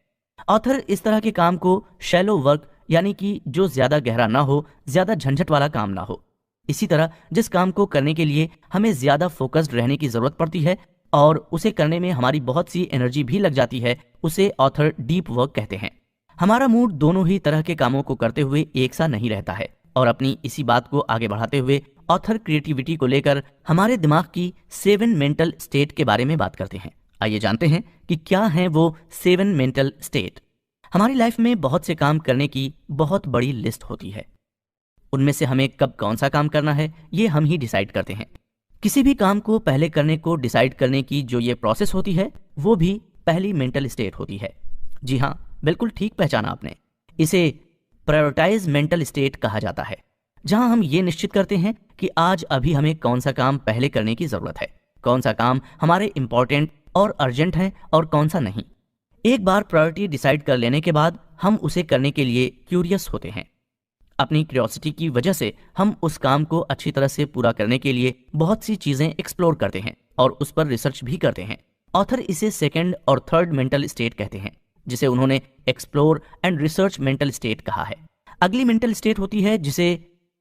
ऑथर इस तरह के काम को शैलो वर्क, यानी कि जो ज्यादा गहरा ना हो, ज्यादा झंझट वाला काम ना हो, इसी तरह जिस काम को करने के लिए हमें ज्यादा फोकस्ड रहने की जरूरत पड़ती है और उसे करने में हमारी बहुत सी एनर्जी भी लग जाती है, उसे ऑथर डीप वर्क कहते हैं। हमारा मूड दोनों ही तरह के कामों को करते हुए एक सा नहीं रहता है, और अपनी इसी बात को आगे बढ़ाते हुए ऑथर क्रिएटिविटी को लेकर हमारे दिमाग की 7 मेंटल स्टेट के बारे में बात करते हैं। आइए जानते हैं कि क्या है वो 7 मेंटल स्टेट। हमारी लाइफ में बहुत से काम करने की बहुत बड़ी लिस्ट होती है। उनमें से हमें कब कौन सा काम करना है ये हम ही डिसाइड करते हैं। किसी भी काम को पहले करने को डिसाइड करने की जो ये प्रोसेस होती है, वो भी पहली मेंटल स्टेट होती है। जी हाँ, बिल्कुल ठीक पहचाना आपने। इसे प्रायोरिटाइज मेंटल स्टेट कहा जाता है, जहां हम ये निश्चित करते हैं कि आज अभी हमें कौन सा काम पहले करने की जरूरत है, कौन सा काम हमारे इंपॉर्टेंट और अर्जेंट है और कौन सा नहीं। एक बार प्रायोरिटी डिसाइड कर लेने के बाद हम उसे करने के लिए क्यूरियस होते हैं। अपनी क्यूरियोसिटी की वजह से हम उस काम को अच्छी तरह से पूरा करने के लिए बहुत सी चीजें एक्सप्लोर करते हैं और उस पर रिसर्च भी करते हैं। ऑथर इसे सेकंड और थर्ड मेंटल स्टेट कहते हैं, जिसे उन्होंने explore and research mental state कहा है। अगली मेंटल स्टेट होती है जिसे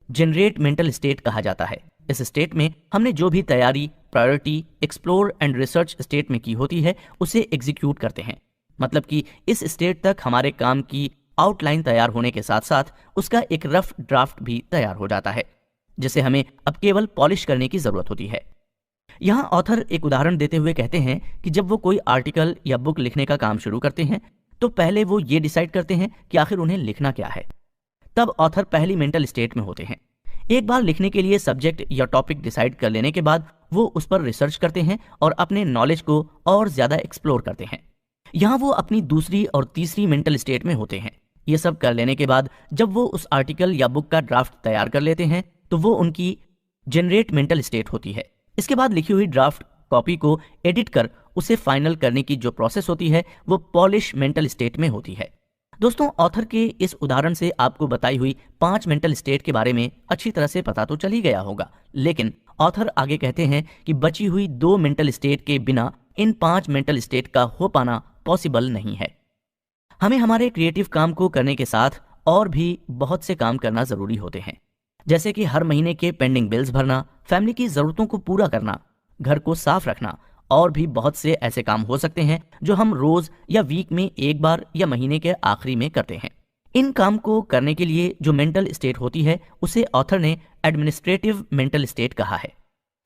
जनरेट मेंटल स्टेट कहा जाता है। इस स्टेट में हमने जो भी तैयारी priority explore and research state में की होती है उसे एग्जीक्यूट करते हैं। मतलब कि इस स्टेट तक हमारे काम की आउटलाइन तैयार होने के साथ साथ उसका एक रफ ड्राफ्ट भी तैयार हो जाता है, जिसे हमें अब केवल पॉलिश करने की जरूरत होती है। यहाँ ऑथर एक उदाहरण देते हुए कहते हैं कि जब वो कोई आर्टिकल या बुक लिखने का काम शुरू करते हैं तो पहले वो ये डिसाइड करते हैं कि आखिर उन्हें लिखना क्या है। तब ऑथर पहली मेंटल स्टेट में होते हैं। एक बार लिखने के लिए सब्जेक्ट या टॉपिक डिसाइड कर लेने के बाद वो उस पर रिसर्च करते हैं और अपने नॉलेज को और ज्यादा एक्सप्लोर करते हैं। यहाँ वो अपनी दूसरी और तीसरी मेंटल स्टेट में होते हैं। ये सब कर लेने के बाद जब वो उस आर्टिकल या बुक का ड्राफ्ट तैयार कर लेते हैं तो वो उनकी जनरेट मेंटल स्टेट होती है। इसके बाद लिखी हुई ड्राफ्ट कॉपी को एडिट कर उसे फाइनल करने की जो प्रोसेस होती है वो पॉलिश मेंटल स्टेट में होती है। दोस्तों, ऑथर के इस उदाहरण से आपको बताई हुई 5 मेंटल स्टेट के बारे में अच्छी तरह से पता तो चल ही गया होगा, लेकिन ऑथर आगे कहते हैं कि बची हुई 2 मेंटल स्टेट के बिना इन 5 मेंटल स्टेट का हो पाना पॉसिबल नहीं है। हमें हमारे क्रिएटिव काम को करने के साथ और भी बहुत से काम करना जरूरी होते हैं, जैसे कि हर महीने के पेंडिंग बिल्स भरना, फैमिली की जरूरतों को पूरा करना, घर को साफ रखना, और भी बहुत से ऐसे काम हो सकते हैं जो हम रोज या वीक में एक बार या महीने के आखिरी में करते हैं। इन काम को करने के लिए जो मेंटल स्टेट होती है उसे ऑथर ने एडमिनिस्ट्रेटिव मेंटल स्टेट कहा है।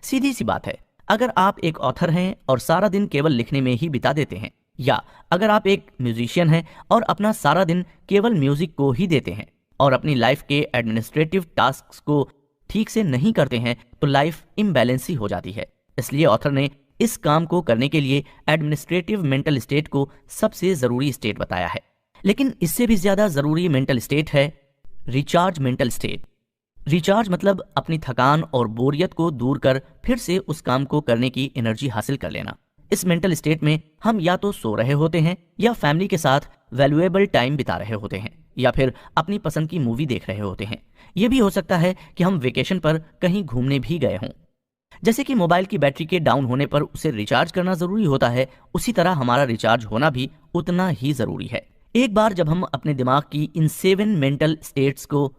सीधी सी बात है, अगर आप एक ऑथर हैं और सारा दिन केवल लिखने में ही बिता देते हैं, या अगर आप एक म्यूजिशियन हैं और अपना सारा दिन केवल म्यूजिक को ही देते हैं और अपनी लाइफ के एडमिनिस्ट्रेटिव टास्क को ठीक से नहीं करते हैं, तो लाइफ इम्बैलेंस ही हो जाती है। इसलिए ऑथर ने इस काम को करने के लिए एडमिनिस्ट्रेटिव मेंटल स्टेट को सबसे जरूरी स्टेट बताया है। लेकिन इससे भी ज्यादा जरूरी मेंटल स्टेट है रिचार्ज मेंटल स्टेट। रिचार्ज मतलब अपनी थकान और बोरियत को दूर कर फिर से उस काम को करने की एनर्जी हासिल कर लेना। इस मेंटल स्टेट में हम या तो सो रहे होते हैं, या फैमिली के साथ वैल्यूएबल टाइम बिता रहे होते हैं, या फिर अपनी पसंद की मूवी देख रहे होते हैं। यह भी हो सकता है कि हम वेकेशन पर कहीं घूमने भी गए हों। जैसे कि मोबाइल की बैटरी के डाउन होने पर उसे रिचार्ज करना जरूरी होता है, उसी तरह हमारा रिचार्ज होना भी उतना ही जरूरी है। एक बार जब हम अपने दिमाग की इन 7 मेंटल स्टेट्स को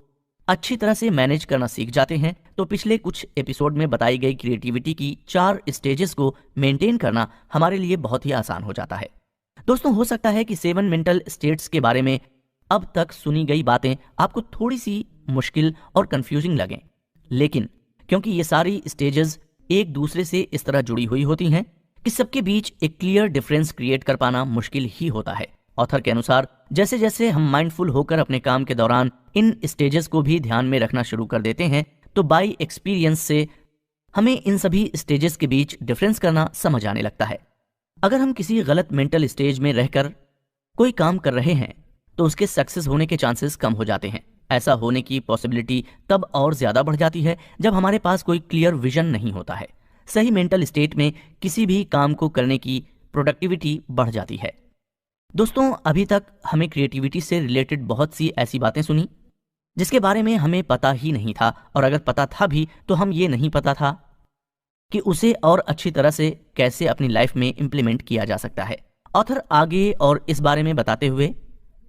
अच्छी तरह से मैनेज करना सीख जाते हैं तो पिछले कुछ एपिसोड में बताई गई क्रिएटिविटी की 4 स्टेजेस को मेंटेन करना हमारे लिए बहुत ही आसान हो जाता है। दोस्तों, हो सकता है कि 7 मेंटल स्टेट्स के बारे में अब तक सुनी गई बातें आपको थोड़ी सी मुश्किल और कंफ्यूजिंग लगें, लेकिन क्योंकि ये सारी स्टेजेस एक दूसरे से इस तरह जुड़ी हुई होती हैं कि सबके बीच एक क्लियर डिफरेंस क्रिएट कर पाना मुश्किल ही होता है। ऑथर के अनुसार जैसे जैसे हम माइंडफुल होकर अपने काम के दौरान इन स्टेजेस को भी ध्यान में रखना शुरू कर देते हैं तो बाय एक्सपीरियंस से हमें इन सभी स्टेजेस के बीच डिफरेंस करना समझ आने लगता है। अगर हम किसी गलत मेंटल स्टेज में रहकर कोई काम कर रहे हैं तो उसके सक्सेस होने के चांसेस कम हो जाते हैं। ऐसा होने की पॉसिबिलिटी तब और ज्यादा बढ़ जाती है जब हमारे पास कोई क्लियर विजन नहीं होता है। सही मेंटल स्टेट में किसी भी काम को करने की प्रोडक्टिविटी बढ़ जाती है। दोस्तों, अभी तक हमें क्रिएटिविटी से रिलेटेड बहुत सी ऐसी बातें सुनी जिसके बारे में हमें पता ही नहीं था, और अगर पता था भी तो हम ये नहीं पता था कि उसे और अच्छी तरह से कैसे अपनी लाइफ में इम्प्लीमेंट किया जा सकता है। ऑथर आगे और इस बारे में बताते हुए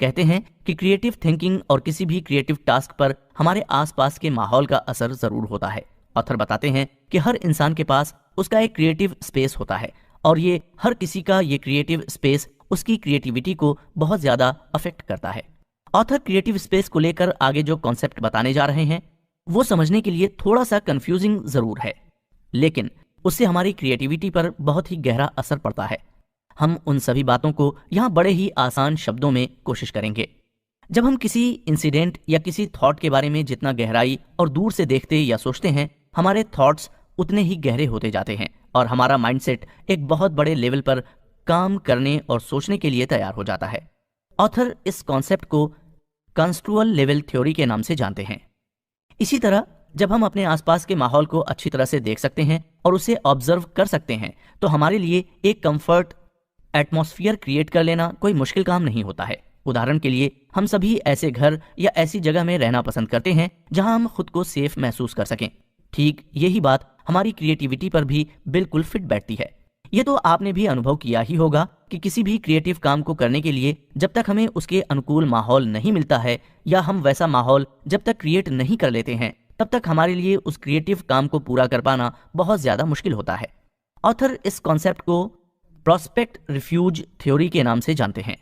कहते हैं कि क्रिएटिव थिंकिंग और किसी भी क्रिएटिव टास्क पर हमारे आसपास के माहौल का असर जरूर होता है। ऑथर बताते हैं कि हर इंसान के पास उसका एक क्रिएटिव स्पेस होता है, और ये हर किसी का ये क्रिएटिव स्पेस उसकी क्रिएटिविटी को बहुत ज्यादा अफेक्ट करता है। ऑथर क्रिएटिव स्पेस को लेकर आगे जो कॉन्सेप्ट बताने जा रहे हैं वो समझने के लिए थोड़ा सा कंफ्यूजिंग जरूर है, लेकिन उससे हमारी क्रिएटिविटी पर बहुत ही गहरा असर पड़ता है। हम उन सभी बातों को यहाँ बड़े ही आसान शब्दों में कोशिश करेंगे। जब हम किसी इंसिडेंट या किसी थॉट के बारे में जितना गहराई और दूर से देखते या सोचते हैं, हमारे थॉट्स उतने ही गहरे होते जाते हैं और हमारा माइंडसेट एक बहुत बड़े लेवल पर काम करने और सोचने के लिए तैयार हो जाता है। ऑथर इस कॉन्सेप्ट को कंस्ट्रुअल लेवल थ्योरी के नाम से जानते हैं। इसी तरह जब हम अपने आसपास के माहौल को अच्छी तरह से देख सकते हैं और उसे ऑब्जर्व कर सकते हैं तो हमारे लिए एक कंफर्ट एटमॉस्फेयर क्रिएट कर लेना कोई मुश्किल काम नहीं होता है। उदाहरण के लिए हम सभी ऐसे घर या ऐसी जगह में रहना पसंद करते हैं जहां हम खुद को सेफ महसूस कर सकें। ठीक यही बात हमारी क्रिएटिविटी पर भी बिल्कुल फिट बैठती है। ये तो आपने भी अनुभव किया ही होगा कि किसी भी क्रिएटिव काम को करने के लिए जब तक हमें उसके अनुकूल माहौल नहीं मिलता है या हम वैसा माहौल जब तक क्रिएट नहीं कर लेते हैं तब तक हमारे लिए उस क्रिएटिव काम को पूरा कर पाना बहुत ज्यादा मुश्किल होता है। ऑथर इस कॉन्सेप्ट को प्रोस्पेक्ट रिफ्यूज थ्योरी के नाम से जानते हैं।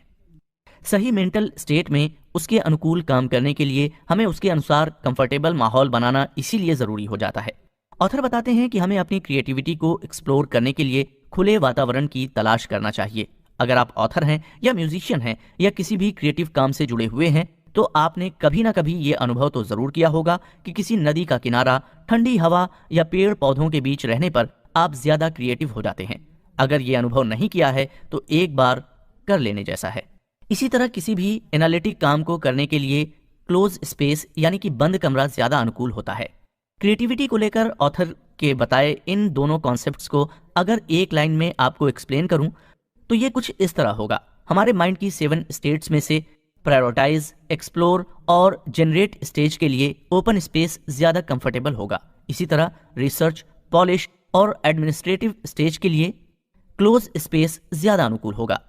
सही मेंटल स्टेट में उसके अनुकूल काम करने के लिए हमें उसके अनुसार कंफर्टेबल माहौल बनाना इसीलिए जरूरी हो जाता है। ऑथर बताते हैं कि हमें अपनी क्रिएटिविटी को एक्सप्लोर करने के लिए खुले वातावरण की तलाश करना चाहिए। अगर आप ऑथर हैं या म्यूजिशियन हैं या किसी भी क्रिएटिव काम से जुड़े हुए हैं तो आपने कभी ना कभी ये अनुभव तो जरूर किया होगा कि किसी नदी का किनारा, ठंडी हवा या पेड़ पौधों के बीच रहने पर आप ज्यादा क्रिएटिव हो जाते हैं। अगर ये अनुभव नहीं किया है तो एक बार कर लेने जैसा है। इसी तरह किसी भी एनालिटिक काम को करने के लिए क्लोज स्पेस यानी कि बंद कमरा ज्यादा अनुकूल होता है। क्रिएटिविटी को लेकर ऑथर के बताए इन दोनों कॉन्सेप्ट्स को अगर एक लाइन में आपको एक्सप्लेन करूं तो ये कुछ इस तरह होगा। हमारे माइंड की 7 स्टेट्स में से प्रायोरिटाइज, एक्सप्लोर और जनरेट स्टेज के लिए ओपन स्पेस ज्यादा कंफर्टेबल होगा। इसी तरह रिसर्च, पॉलिश और एडमिनिस्ट्रेटिव स्टेज के लिए क्लोज स्पेस ज्यादा अनुकूल होगा।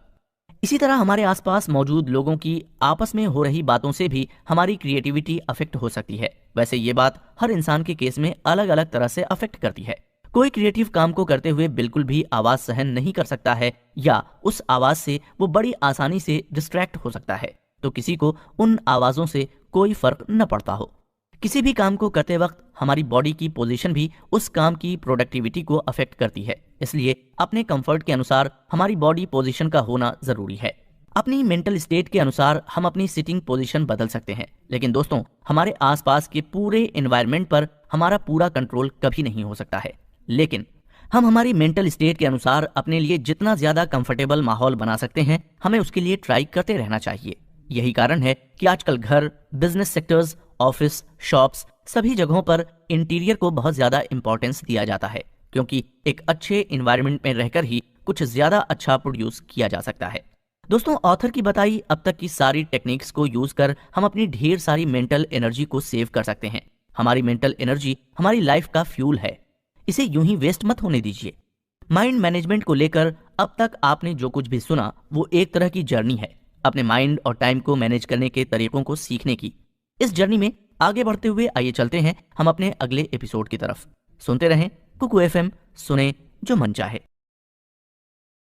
इसी तरह हमारे आसपास मौजूद लोगों की आपस में हो रही बातों से भी हमारी क्रिएटिविटी अफेक्ट हो सकती है। वैसे ये बात हर इंसान के केस में अलग अलग तरह से अफेक्ट करती है। कोई क्रिएटिव काम को करते हुए बिल्कुल भी आवाज सहन नहीं कर सकता है या उस आवाज से वो बड़ी आसानी से डिस्ट्रैक्ट हो सकता है, तो किसी को उन आवाजों से कोई फर्क न पड़ता हो। किसी भी काम को करते वक्त हमारी बॉडी की पोजीशन भी उस काम की प्रोडक्टिविटी को अफेक्ट करती है, इसलिए अपने कंफर्ट के अनुसार हमारी बॉडी पोजीशन का होना जरूरी है। अपनी मेंटल स्टेट के अनुसार हम अपनी सिटिंग पोजीशन बदल सकते हैं, लेकिन दोस्तों हमारे आसपास के पूरे एनवायरनमेंट पर हमारा पूरा कंट्रोल कभी नहीं हो सकता है। लेकिन हम हमारी मेंटल स्टेट के अनुसार अपने लिए जितना ज्यादा कंफर्टेबल माहौल बना सकते हैं, हमें उसके लिए ट्राई करते रहना चाहिए। यही कारण है कि आजकल घर, बिजनेस सेक्टर्स, ऑफिस, शॉप्स सभी जगहों पर इंटीरियर को बहुत ज्यादा इंपॉर्टेंस दिया जाता है, क्योंकि एक अच्छे एनवायरनमेंट में रहकर ही कुछ ज्यादा अच्छा प्रोड्यूस किया जा सकता है। दोस्तों, ऑथर की बताई अब तक की सारी टेक्निक्स को यूज कर हम अपनी ढेर सारी मेंटल एनर्जी को सेव कर सकते हैं। हमारी मेंटल एनर्जी हमारी लाइफ का फ्यूल है, इसे यूं ही वेस्ट मत होने दीजिए। माइंड मैनेजमेंट को लेकर अब तक आपने जो कुछ भी सुना वो एक तरह की जर्नी है, अपने माइंड और टाइम को मैनेज करने के तरीकों को सीखने की। इस जर्नी में आगे बढ़ते हुए आइए चलते हैं हम अपने अगले एपिसोड की तरफ। सुनते रहें कुकू एफएम, सुने जो मन चाहे।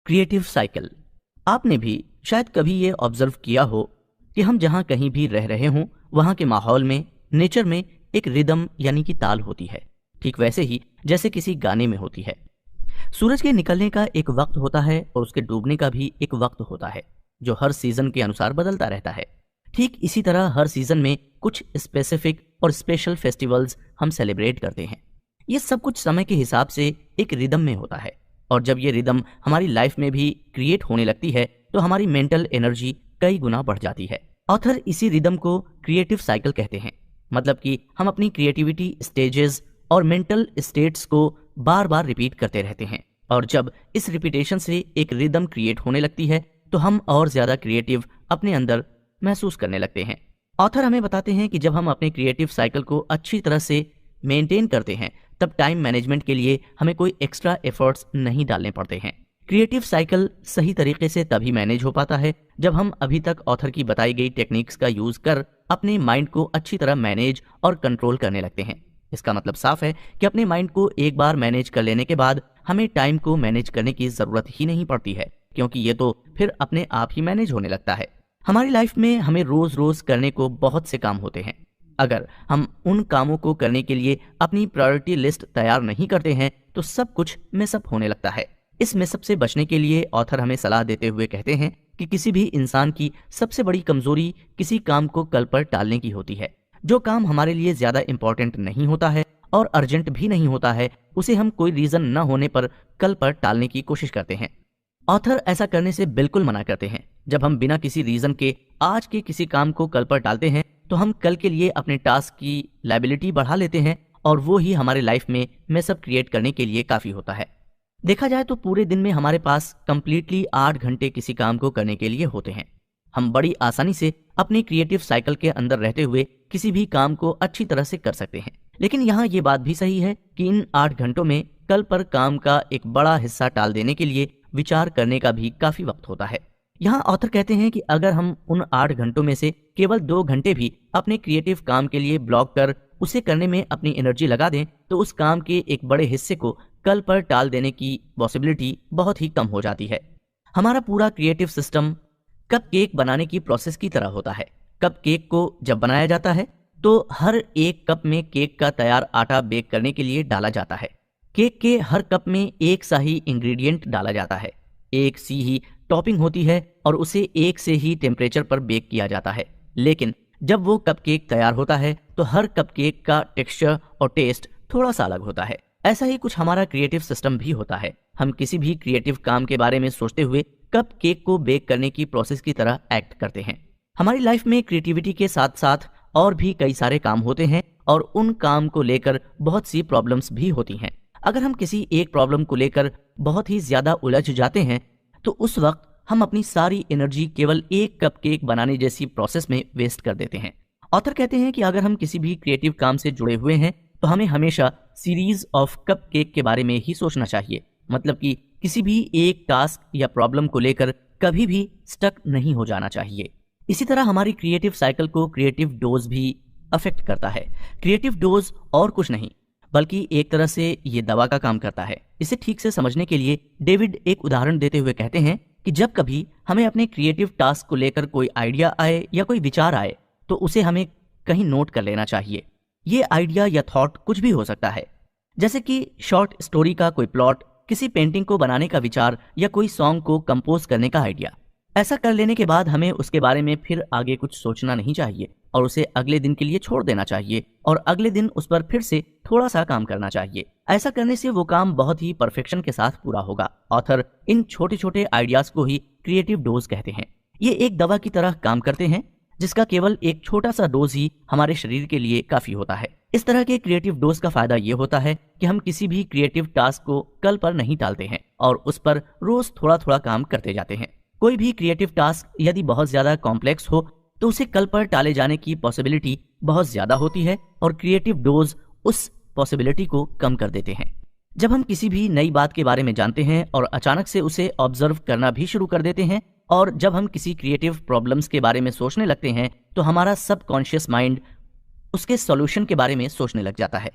Creative cycle. आपने भी शायद कभी ये ऑब्जर्व किया हो कि हम जहां कहीं भी रह रहे हों वहां के माहौल में, नेचर में एक रिदम यानी कि ताल होती है, ठीक वैसे ही जैसे किसी गाने में होती है। सूरज के निकलने का एक वक्त होता है और उसके डूबने का भी एक वक्त होता है, जो हर सीजन के अनुसार बदलता रहता है। ठीक इसी तरह हर सीजन में कुछ स्पेसिफिक और स्पेशल फेस्टिवल्स हम सेलिब्रेट करते हैं। ये सब कुछ समय के हिसाब से एक रिदम में होता है और जब ये रिदम हमारी लाइफ में भी क्रिएट होने लगती है तो हमारी मेंटल एनर्जी कई गुना बढ़ जाती है। ऑथर इसी रिदम को क्रिएटिव साइकिल कहते हैं, मतलब कि हम अपनी क्रिएटिविटी स्टेजेस और मेंटल स्टेट्स को बार बार रिपीट करते रहते हैं, और जब इस रिपीटेशन से एक रिदम क्रिएट होने लगती है तो हम और ज्यादा क्रिएटिव अपने अंदर महसूस करने लगते हैं। ऑथर हमें बताते हैं कि जब हम अपने क्रिएटिव साइकिल को अच्छी तरह से मेंटेन करते हैं तब टाइम मैनेजमेंट के लिए हमें कोई एक्स्ट्रा एफर्ट्स नहीं डालने पड़ते हैं। क्रिएटिव साइकिल सही तरीके से तभी मैनेज हो पाता है जब हम अभी तक ऑथर की बताई गई टेक्निक्स का यूज कर अपने माइंड को अच्छी तरह मैनेज और कंट्रोल करने लगते हैं। इसका मतलब साफ है कि अपने माइंड को एक बार मैनेज कर लेने के बाद हमें टाइम को मैनेज करने की जरूरत ही नहीं पड़ती है, क्योंकि ये तो फिर अपने आप ही मैनेज होने लगता है। हमारी लाइफ में हमें रोज रोज करने को बहुत से काम होते हैं। अगर हम उन कामों को करने के लिए अपनी प्रायोरिटी लिस्ट तैयार नहीं करते हैं तो सब कुछ मिसअप होने लगता है। इस मिसअप से बचने के लिए ऑथर हमें सलाह देते हुए कहते हैं कि किसी भी इंसान की सबसे बड़ी कमजोरी किसी काम को कल पर टालने की होती है। जो काम हमारे लिए ज्यादा इंपॉर्टेंट नहीं होता है और अर्जेंट भी नहीं होता है, उसे हम कोई रीजन न होने पर कल पर टालने की कोशिश करते हैं। ऑथर ऐसा करने से बिल्कुल मना करते हैं। जब हम बिना किसी रीजन के आज के किसी काम को कल पर टालते हैं तो हम कल के लिए अपने टास्क की लायबिलिटी बढ़ा लेते हैं, और वो ही हमारे लाइफ में मेसअप क्रिएट करने के लिए काफी होता है। देखा जाए तो पूरे दिन में हमारे पास कंप्लीटली 8 घंटे किसी काम को करने के लिए होते हैं। हम बड़ी आसानी से अपनी क्रिएटिव साइकिल के अंदर रहते हुए किसी भी काम को अच्छी तरह से कर सकते हैं। लेकिन यहाँ ये बात भी सही है कि इन 8 घंटों में कल पर काम का एक बड़ा हिस्सा टाल देने के लिए विचार करने का भी काफी वक्त होता है। यहाँ ऑथर कहते हैं कि अगर हम उन 8 घंटों में से केवल 2 घंटे भी अपने क्रिएटिव काम के लिए ब्लॉक कर उसे करने में अपनी एनर्जी लगा दें तो उस काम के एक बड़े हिस्से को कल पर टाल देने की पॉसिबिलिटी बहुत ही कम हो जाती है। हमारा पूरा क्रिएटिव सिस्टम कप केक बनाने की प्रोसेस की तरह होता है। कप केक को जब बनाया जाता है तो हर एक कप में केक का तैयार आटा बेक करने के लिए डाला जाता है। केक के हर कप में एक सा ही इंग्रेडिएंट डाला जाता है, एक सी ही टॉपिंग होती है और उसे एक से ही टेम्परेचर पर बेक किया जाता है। लेकिन जब वो कप केक तैयार होता है तो हर कप केक का टेक्सचर और टेस्ट थोड़ा सा अलग होता है। ऐसा ही कुछ हमारा क्रिएटिव सिस्टम भी होता है। हम किसी भी क्रिएटिव काम के बारे में सोचते हुए कप केक को बेक करने की प्रोसेस की तरह एक्ट करते हैं। हमारी लाइफ में क्रिएटिविटी के साथ साथ और भी कई सारे काम होते हैं और उन काम को लेकर बहुत सी प्रॉब्लम्स भी होती हैं। अगर हम किसी एक प्रॉब्लम को लेकर बहुत ही ज्यादा उलझ जाते हैं तो उस वक्त हम अपनी सारी एनर्जी केवल एक कप केक बनाने जैसी प्रोसेस में वेस्ट कर देते हैं। ऑथर कहते हैं कि अगर हम किसी भी क्रिएटिव काम से जुड़े हुए हैं तो हमें हमेशा सीरीज ऑफ कप केक के बारे में ही सोचना चाहिए, मतलब कि किसी भी एक टास्क या प्रॉब्लम को लेकर कभी भी स्टक नहीं हो जाना चाहिए। इसी तरह हमारी क्रिएटिव साइकिल को क्रिएटिव डोज भी अफेक्ट करता है। क्रिएटिव डोज और कुछ नहीं बल्कि एक तरह से ये दवा का काम करता है। इसे ठीक से समझने के लिए डेविड एक उदाहरण देते हुए कहते हैं कि जब कभी हमें अपने क्रिएटिव टास्क को लेकर कोई आइडिया आए या कोई विचार आए तो उसे हमें कहीं नोट कर लेना चाहिए। ये आइडिया या थॉट कुछ भी हो सकता है, जैसे कि शॉर्ट स्टोरी का कोई प्लॉट, किसी पेंटिंग को बनाने का विचार या कोई सॉन्ग को कंपोज करने का आइडिया। ऐसा कर लेने के बाद हमें उसके बारे में फिर आगे कुछ सोचना नहीं चाहिए और उसे अगले दिन के लिए छोड़ देना चाहिए और अगले दिन उस पर फिर से थोड़ा सा काम करना चाहिए। ऐसा करने से वो काम बहुत ही परफेक्शन के साथ पूरा होगा। ऑथर इन छोटे छोटे आइडियाज को ही क्रिएटिव डोज कहते हैं। ये एक दवा की तरह काम करते हैं जिसका केवल एक छोटा सा डोज ही हमारे शरीर के लिए काफी होता है। इस तरह के क्रिएटिव डोज का फायदा ये होता है कि हम किसी भी क्रिएटिव टास्क को कल पर नहीं टालते हैं और उस पर रोज थोड़ा थोड़ा काम करते जाते हैं। कोई भी क्रिएटिव टास्क यदि बहुत ज्यादा कॉम्प्लेक्स हो तो उसे कल पर टाले जाने की पॉसिबिलिटी बहुत ज्यादा होती है और क्रिएटिव डोज उस पॉसिबिलिटी को कम कर देते हैं। जब हम किसी भी नई बात के बारे में जानते हैं और अचानक से उसे ऑब्जर्व करना भी शुरू कर देते हैं और जब हम किसी क्रिएटिव प्रॉब्लम्स के बारे में सोचने लगते हैं तो हमारा सबकॉन्शियस माइंड उसके सॉल्यूशन के बारे में सोचने लग जाता है।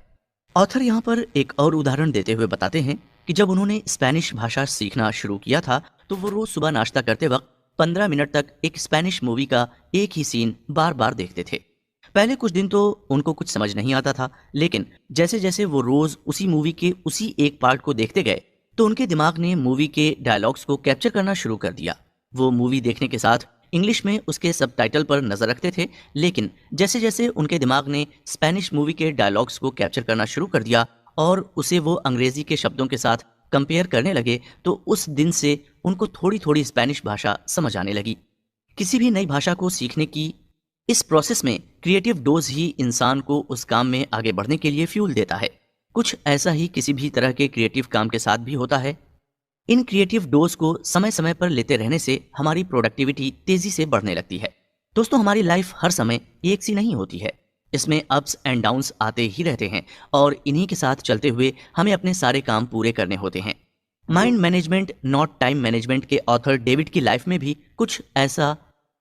ऑथर यहाँ पर एक और उदाहरण देते हुए बताते हैं कि जब उन्होंने स्पेनिश भाषा सीखना शुरू किया था तो वो रोज सुबह नाश्ता करते वक्त 15 मिनट तक एक स्पेनिश मूवी का एक ही सीन बार बार देखते थे। पहले कुछ दिन तो उनको कुछ समझ नहीं आता था, लेकिन जैसे जैसे वो रोज उसी मूवी के उसी एक पार्ट को देखते गए तो उनके दिमाग ने मूवी के डायलॉग्स को कैप्चर करना शुरू कर दिया। वो मूवी देखने के साथ इंग्लिश में उसके सबटाइटल पर नजर रखते थे, लेकिन जैसे जैसे उनके दिमाग ने स्पेनिश मूवी के डायलॉग्स को कैप्चर करना शुरू कर दिया और उसे वो अंग्रेजी के शब्दों के साथ कंपेयर करने लगे तो उस दिन से उनको थोड़ी थोड़ी स्पेनिश भाषा समझ आने लगी। किसी भी नई भाषा को सीखने की इस प्रोसेस में क्रिएटिव डोज ही इंसान को उस काम में आगे बढ़ने के लिए फ्यूल देता है। कुछ ऐसा ही किसी भी तरह के क्रिएटिव काम के साथ भी होता है। इन क्रिएटिव डोज को समय समय पर लेते रहने से हमारी प्रोडक्टिविटी तेजी से बढ़ने लगती है। दोस्तों, हमारी लाइफ हर समय एक सी नहीं होती है, इसमें अप्स एंड डाउन्स आते ही रहते हैं और इन्हीं के साथ चलते हुए हमें अपने सारे काम पूरे करने होते हैं। Mind management not time management के ऑथर डेविड की लाइफ में भी कुछ ऐसा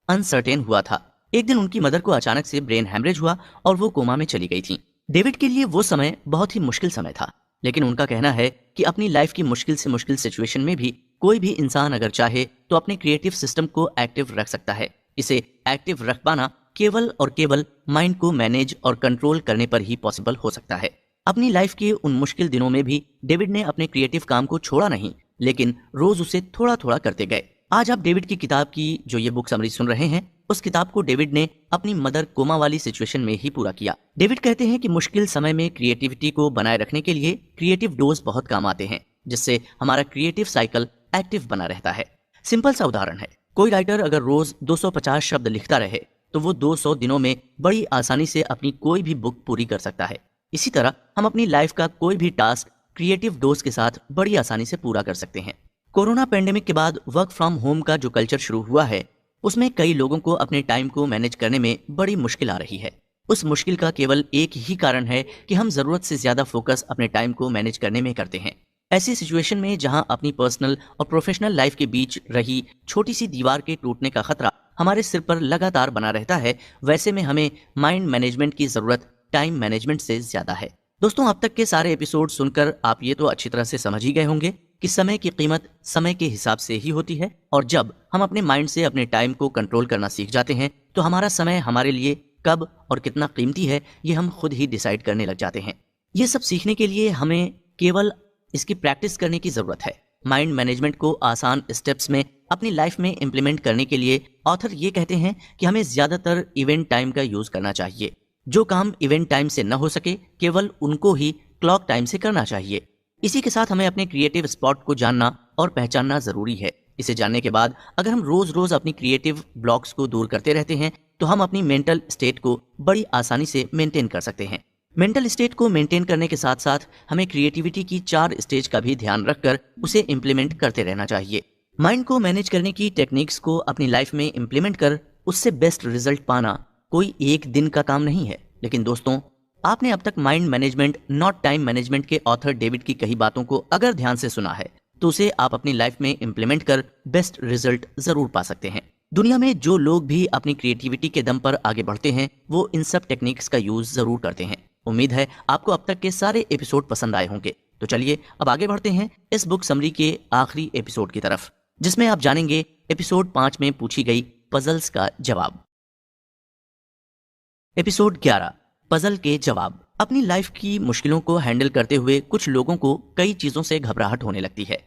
अनसर्टेन हुआ था। एक दिन उनकी मदर को अचानक से ब्रेन हैमरेज हुआ और वो कोमा में चली गई थी। डेविड के लिए वो समय बहुत ही मुश्किल समय था, लेकिन उनका कहना है कि अपनी लाइफ की मुश्किल से मुश्किल सिचुएशन में भी कोई भी इंसान अगर चाहे तो अपने क्रिएटिव सिस्टम को एक्टिव रख सकता है। इसे एक्टिव रख पाना केवल और केवल माइंड को मैनेज और कंट्रोल करने पर ही पॉसिबल हो सकता है। अपनी लाइफ के उन मुश्किल दिनों में भी डेविड ने अपने क्रिएटिव काम को छोड़ा नहीं, लेकिन रोज उसे थोड़ा थोड़ा करते गए। आज आप डेविड की किताब की जो ये बुक समरी सुन रहे हैं, उस किताब को डेविड ने अपनी मदर कोमा वाली सिचुएशन में ही पूरा किया। डेविड कहते हैं कि मुश्किल समय में क्रिएटिविटी को बनाए रखने के लिए क्रिएटिव डोज बहुत काम आते हैं, जिससे हमारा क्रिएटिव साइकिल एक्टिव बना रहता है। सिंपल सा उदाहरण है, कोई राइटर अगर रोज 250 शब्द लिखता रहे तो वो 200 दिनों में बड़ी आसानी से अपनी कोई भी बुक पूरी कर सकता है। इसी तरह हम अपनी लाइफ का कोई भी टास्क क्रिएटिव डोज के साथ बड़ी आसानी से पूरा कर सकते हैं। कोरोना पेंडेमिक के बाद वर्क फ्रॉम होम का जो कल्चर शुरू हुआ है, उसमें कई लोगों को अपने टाइम को मैनेज करने में बड़ी मुश्किल आ रही है। उस मुश्किल का केवल एक ही कारण है कि हम जरूरत से ज्यादा फोकस अपने टाइम को मैनेज करने में करते हैं। ऐसी सिचुएशन में जहां अपनी पर्सनल और प्रोफेशनल लाइफ के बीच रही छोटी सी दीवार के टूटने का खतरा हमारे सिर पर लगातार बना रहता है, वैसे में हमें माइंड मैनेजमेंट की जरूरत टाइम मैनेजमेंट से ज्यादा है। दोस्तों, अब तक के सारे एपिसोड सुनकर आप ये तो अच्छी तरह से समझ ही गए होंगे कि समय की कीमत समय के हिसाब से ही होती है, और जब हम अपने माइंड से अपने टाइम को कंट्रोल करना सीख जाते हैं तो हमारा समय हमारे लिए कब और कितना कीमती है ये हम खुद ही डिसाइड करने लग जाते हैं। ये सब सीखने के लिए हमें केवल इसकी प्रैक्टिस करने की जरूरत है। माइंड मैनेजमेंट को आसान स्टेप्स में अपनी लाइफ में इंप्लीमेंट करने के लिए ऑथर ये कहते हैं कि हमें ज्यादातर इवेंट टाइम का यूज करना चाहिए। जो काम इवेंट टाइम से न हो सके केवल उनको ही क्लॉक टाइम से करना चाहिए। इसी के साथ हमें अपने क्रिएटिव स्पॉट को जानना और पहचानना जरूरी है। इसे जानने के बाद अगर हम रोज रोज अपनी क्रिएटिव ब्लॉक्स को दूर करते रहते हैं तो हम अपनी मेंटल स्टेट को बड़ी आसानी से मेंटेन कर सकते हैं। मेंटल स्टेट को मेंटेन करने के साथ साथ हमें क्रिएटिविटी की 4 स्टेज का भी ध्यान रखकर उसे इम्प्लीमेंट करते रहना चाहिए। माइंड को मैनेज करने की टेक्निक्स को अपनी लाइफ में इम्प्लीमेंट कर उससे बेस्ट रिजल्ट पाना कोई एक दिन का काम नहीं है। लेकिन दोस्तों, आपने अब तक mind management not time management के ऑथर डेविड की कही बातों को अगर ध्यान से सुना है तो उसे आप अपनी लाइफ में इम्प्लीमेंट कर बेस्ट रिजल्ट जरूर पा सकते हैं। दुनिया में जो लोग भी अपनी क्रिएटिविटी के दम पर आगे बढ़ते हैं वो इन सब टेक्निक्स का यूज जरूर करते हैं। उम्मीद है आपको अब तक के सारे एपिसोड पसंद आए होंगे। तो चलिए अब आगे बढ़ते हैं इस बुक समरी के आखिरी एपिसोड की तरफ, जिसमें आप जानेंगे एपिसोड 5 में पूछी गई पजल्स का जवाब। एपिसोड 11, पजल के जवाब। अपनी लाइफ की मुश्किलों को हैंडल करते हुए कुछ लोगों को कई चीजों से घबराहट होने लगती है।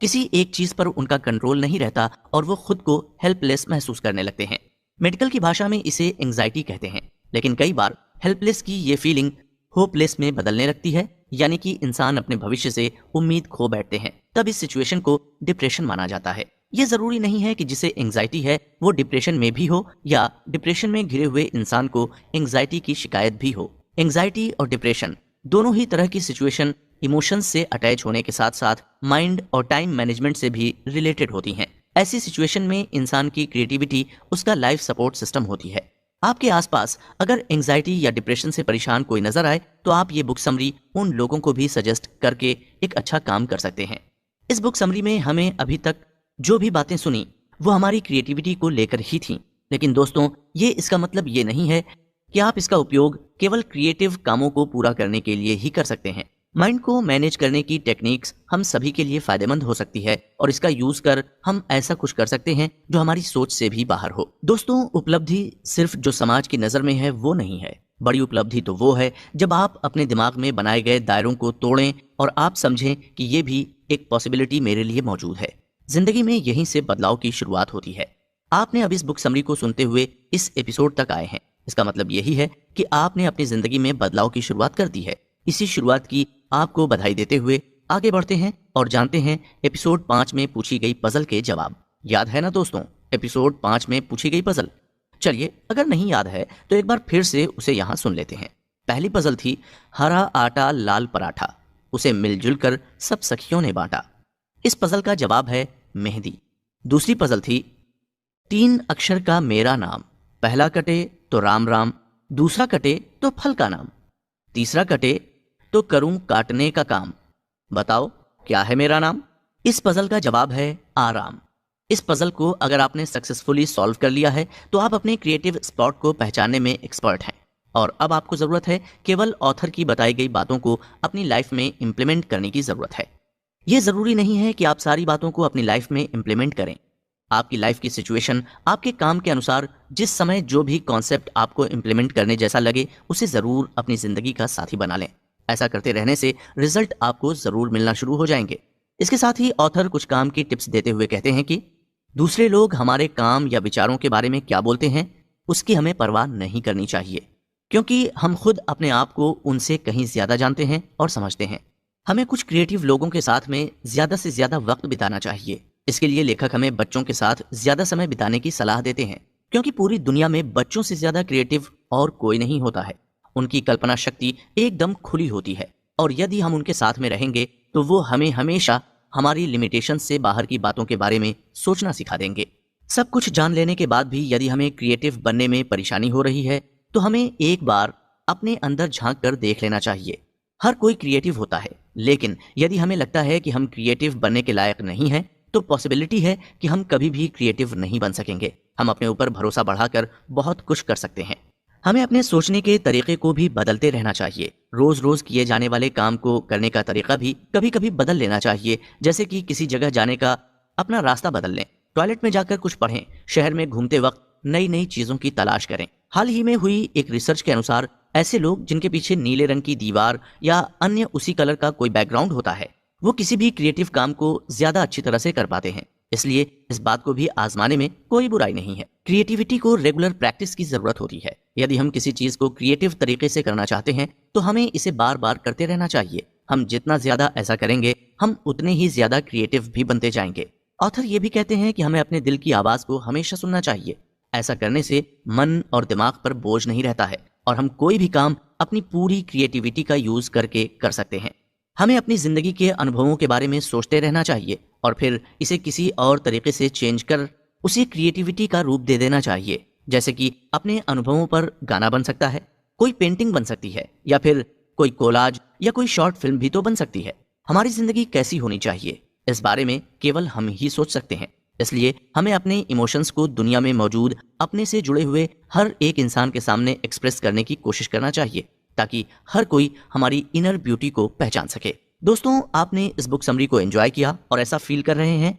किसी एक चीज पर उनका कंट्रोल नहीं रहता और वो खुद को हेल्पलेस महसूस करने लगते हैं। मेडिकल की भाषा में इसे एंजाइटी कहते हैं, लेकिन कई बार हेल्पलेस की ये फीलिंग होपलेस में बदलने लगती है, यानी कि इंसान अपने भविष्य से उम्मीद खो बैठते हैं। तब इस सिचुएशन को डिप्रेशन माना जाता है। यह जरूरी नहीं है कि जिसे एंजाइटी है वो डिप्रेशन में भी हो या डिप्रेशन में घिरे हुए इंसान को एंजाइटी की शिकायत भी हो। एंजाइटी और डिप्रेशन दोनों ही तरह की सिचुएशन इमोशंस से अटैच होने के साथ साथ माइंड और टाइम मैनेजमेंट से भी रिलेटेड होती हैं। ऐसी सिचुएशन में इंसान की क्रिएटिविटी उसका लाइफ सपोर्ट सिस्टम होती है। आपके आसपास अगर एंजाइटी या डिप्रेशन से परेशान कोई नजर आए तो आप ये बुक समरी उन लोगों को भी सजेस्ट करके एक अच्छा काम कर सकते हैं। इस बुक समरी में हमें अभी तक जो भी बातें सुनी वो हमारी क्रिएटिविटी को लेकर ही थी, लेकिन दोस्तों ये इसका मतलब ये नहीं है कि आप इसका उपयोग केवल क्रिएटिव कामों को पूरा करने के लिए ही कर सकते हैं। माइंड को मैनेज करने की टेक्निक्स हम सभी के लिए फायदेमंद हो सकती है और इसका यूज कर हम ऐसा कुछ कर सकते हैं जो हमारी सोच से भी बाहर हो। दोस्तों, उपलब्धि सिर्फ जो समाज की नजर में है वो नहीं है। बड़ी उपलब्धि तो वो है जब आप अपने दिमाग में बनाए गए दायरों को तोड़ें और आप समझें कि ये भी एक पॉसिबिलिटी मेरे लिए मौजूद है। जिंदगी में यहीं से बदलाव की शुरुआत होती है। आपने अब इस बुक समरी को सुनते हुए इस एपिसोड तक आए हैं, इसका मतलब यही है कि आपने अपनी जिंदगी में बदलाव की शुरुआत कर दी है। इसी शुरुआत की आपको बधाई देते हुए आगे बढ़ते हैं और जानते हैं एपिसोड 5 में पूछी गई पजल के जवाब। याद है ना दोस्तों, एपिसोड 5 में पूछी गई पजल? चलिए, अगर नहीं याद है तो एक बार फिर से उसे यहाँ सुन लेते हैं। पहली पजल थी हरा आटा लाल पराठा, उसे मिलजुल कर सब सखियों ने बांटा। इस पजल का जवाब है मेहंदी। दूसरी पजल थी 3 अक्षर का मेरा नाम, पहला कटे तो राम राम, दूसरा कटे तो फल का नाम, तीसरा कटे तो करूं काटने का काम, बताओ क्या है मेरा नाम? इस पजल का जवाब है आराम। इस पजल को अगर आपने सक्सेसफुली सॉल्व कर लिया है तो आप अपने क्रिएटिव स्पॉट को पहचानने में एक्सपर्ट हैं और अब आपको जरूरत है केवल ऑथर की बताई गई बातों को अपनी लाइफ में इंप्लीमेंट करने की जरूरत है। यह जरूरी नहीं है कि आप सारी बातों को अपनी लाइफ में इंप्लीमेंट करें। आपकी लाइफ की सिचुएशन, आपके काम के अनुसार जिस समय जो भी कॉन्सेप्ट आपको इंप्लीमेंट करने जैसा लगे उसे जरूर अपनी जिंदगी का साथी बना लें। ऐसा करते रहने से रिजल्ट आपको जरूर मिलना शुरू हो जाएंगे। इसके साथ ही ऑथर कुछ काम की टिप्स देते हुए कहते हैं कि दूसरे लोग हमारे काम या विचारों के बारे में क्या बोलते हैं उसकी हमें परवाह नहीं करनी चाहिए, क्योंकि हम खुद अपने आप को उनसे कहीं ज्यादा जानते हैं और समझते हैं। हमें कुछ क्रिएटिव लोगों के साथ में ज्यादा से ज्यादा वक्त बिताना चाहिए। इसके लिए लेखक हमें बच्चों के साथ ज्यादा समय बिताने की सलाह देते हैं, क्योंकि पूरी दुनिया में बच्चों से ज्यादा क्रिएटिव और कोई नहीं होता है। उनकी कल्पना शक्ति एकदम खुली होती है और यदि हम उनके साथ में रहेंगे तो वो हमें हमेशा हमारी लिमिटेशन से बाहर की बातों के बारे में सोचना सिखा देंगे। सब कुछ जान लेने के बाद भी यदि हमें क्रिएटिव बनने में परेशानी हो रही है तो हमें एक बार अपने अंदर झांक कर देख लेना चाहिए। हर कोई क्रिएटिव होता है, लेकिन यदि हमें लगता है कि हम क्रिएटिव बनने के लायक नहीं हैं तो पॉसिबिलिटी है कि हम कभी भी क्रिएटिव नहीं बन सकेंगे। हम अपने ऊपर भरोसा बढ़ाकर बहुत कुछ कर सकते हैं। हमें अपने सोचने के तरीके को भी बदलते रहना चाहिए। रोज रोज किए जाने वाले काम को करने का तरीका भी कभी कभी बदल लेना चाहिए। जैसे कि किसी जगह जाने का अपना रास्ता बदल लें, टॉयलेट में जाकर कुछ पढ़ें, शहर में घूमते वक्त नई नई चीजों की तलाश करें। हाल ही में हुई एक रिसर्च के अनुसार ऐसे लोग जिनके पीछे नीले रंग की दीवार या अन्य उसी कलर का कोई बैकग्राउंड होता है, वो किसी भी क्रिएटिव काम को ज्यादा अच्छी तरह से कर पाते हैं। इसलिए इस बात को भी आजमाने में कोई बुराई नहीं है। क्रिएटिविटी को रेगुलर प्रैक्टिस की जरूरत होती है। यदि हम किसी चीज को क्रिएटिव तरीके से करना चाहते हैं तो हमें इसे बार बार करते रहना चाहिए। हम जितना ज्यादा ऐसा करेंगे हम उतने ही ज्यादा क्रिएटिव भी बनते जाएंगे। ऑथर ये भी कहते हैं कि हमें अपने दिल की आवाज को हमेशा सुनना चाहिए। ऐसा करने से मन और दिमाग पर बोझ नहीं रहता है और हम कोई भी काम अपनी पूरी क्रिएटिविटी का यूज करके कर सकते हैं। हमें अपनी जिंदगी के अनुभवों के बारे में सोचते रहना चाहिए और फिर इसे किसी और तरीके से चेंज कर उसे क्रिएटिविटी का रूप दे देना चाहिए। जैसे कि अपने अनुभवों पर गाना बन सकता है, कोई पेंटिंग बन सकती है, या फिर कोई कोलाज या कोई शॉर्ट फिल्म भी तो बन सकती है। हमारी जिंदगी कैसी होनी चाहिए इस बारे में केवल हम ही सोच सकते हैं। इसलिए हमें अपने इमोशंस को दुनिया में मौजूद अपने से जुड़े हुए हर एक इंसान के सामने एक्सप्रेस करने की कोशिश करना चाहिए, ताकि हर कोई हमारी इनर ब्यूटी को पहचान सके। दोस्तों, आपने इस बुक समरी को एंजॉय किया और ऐसा फील कर रहे हैं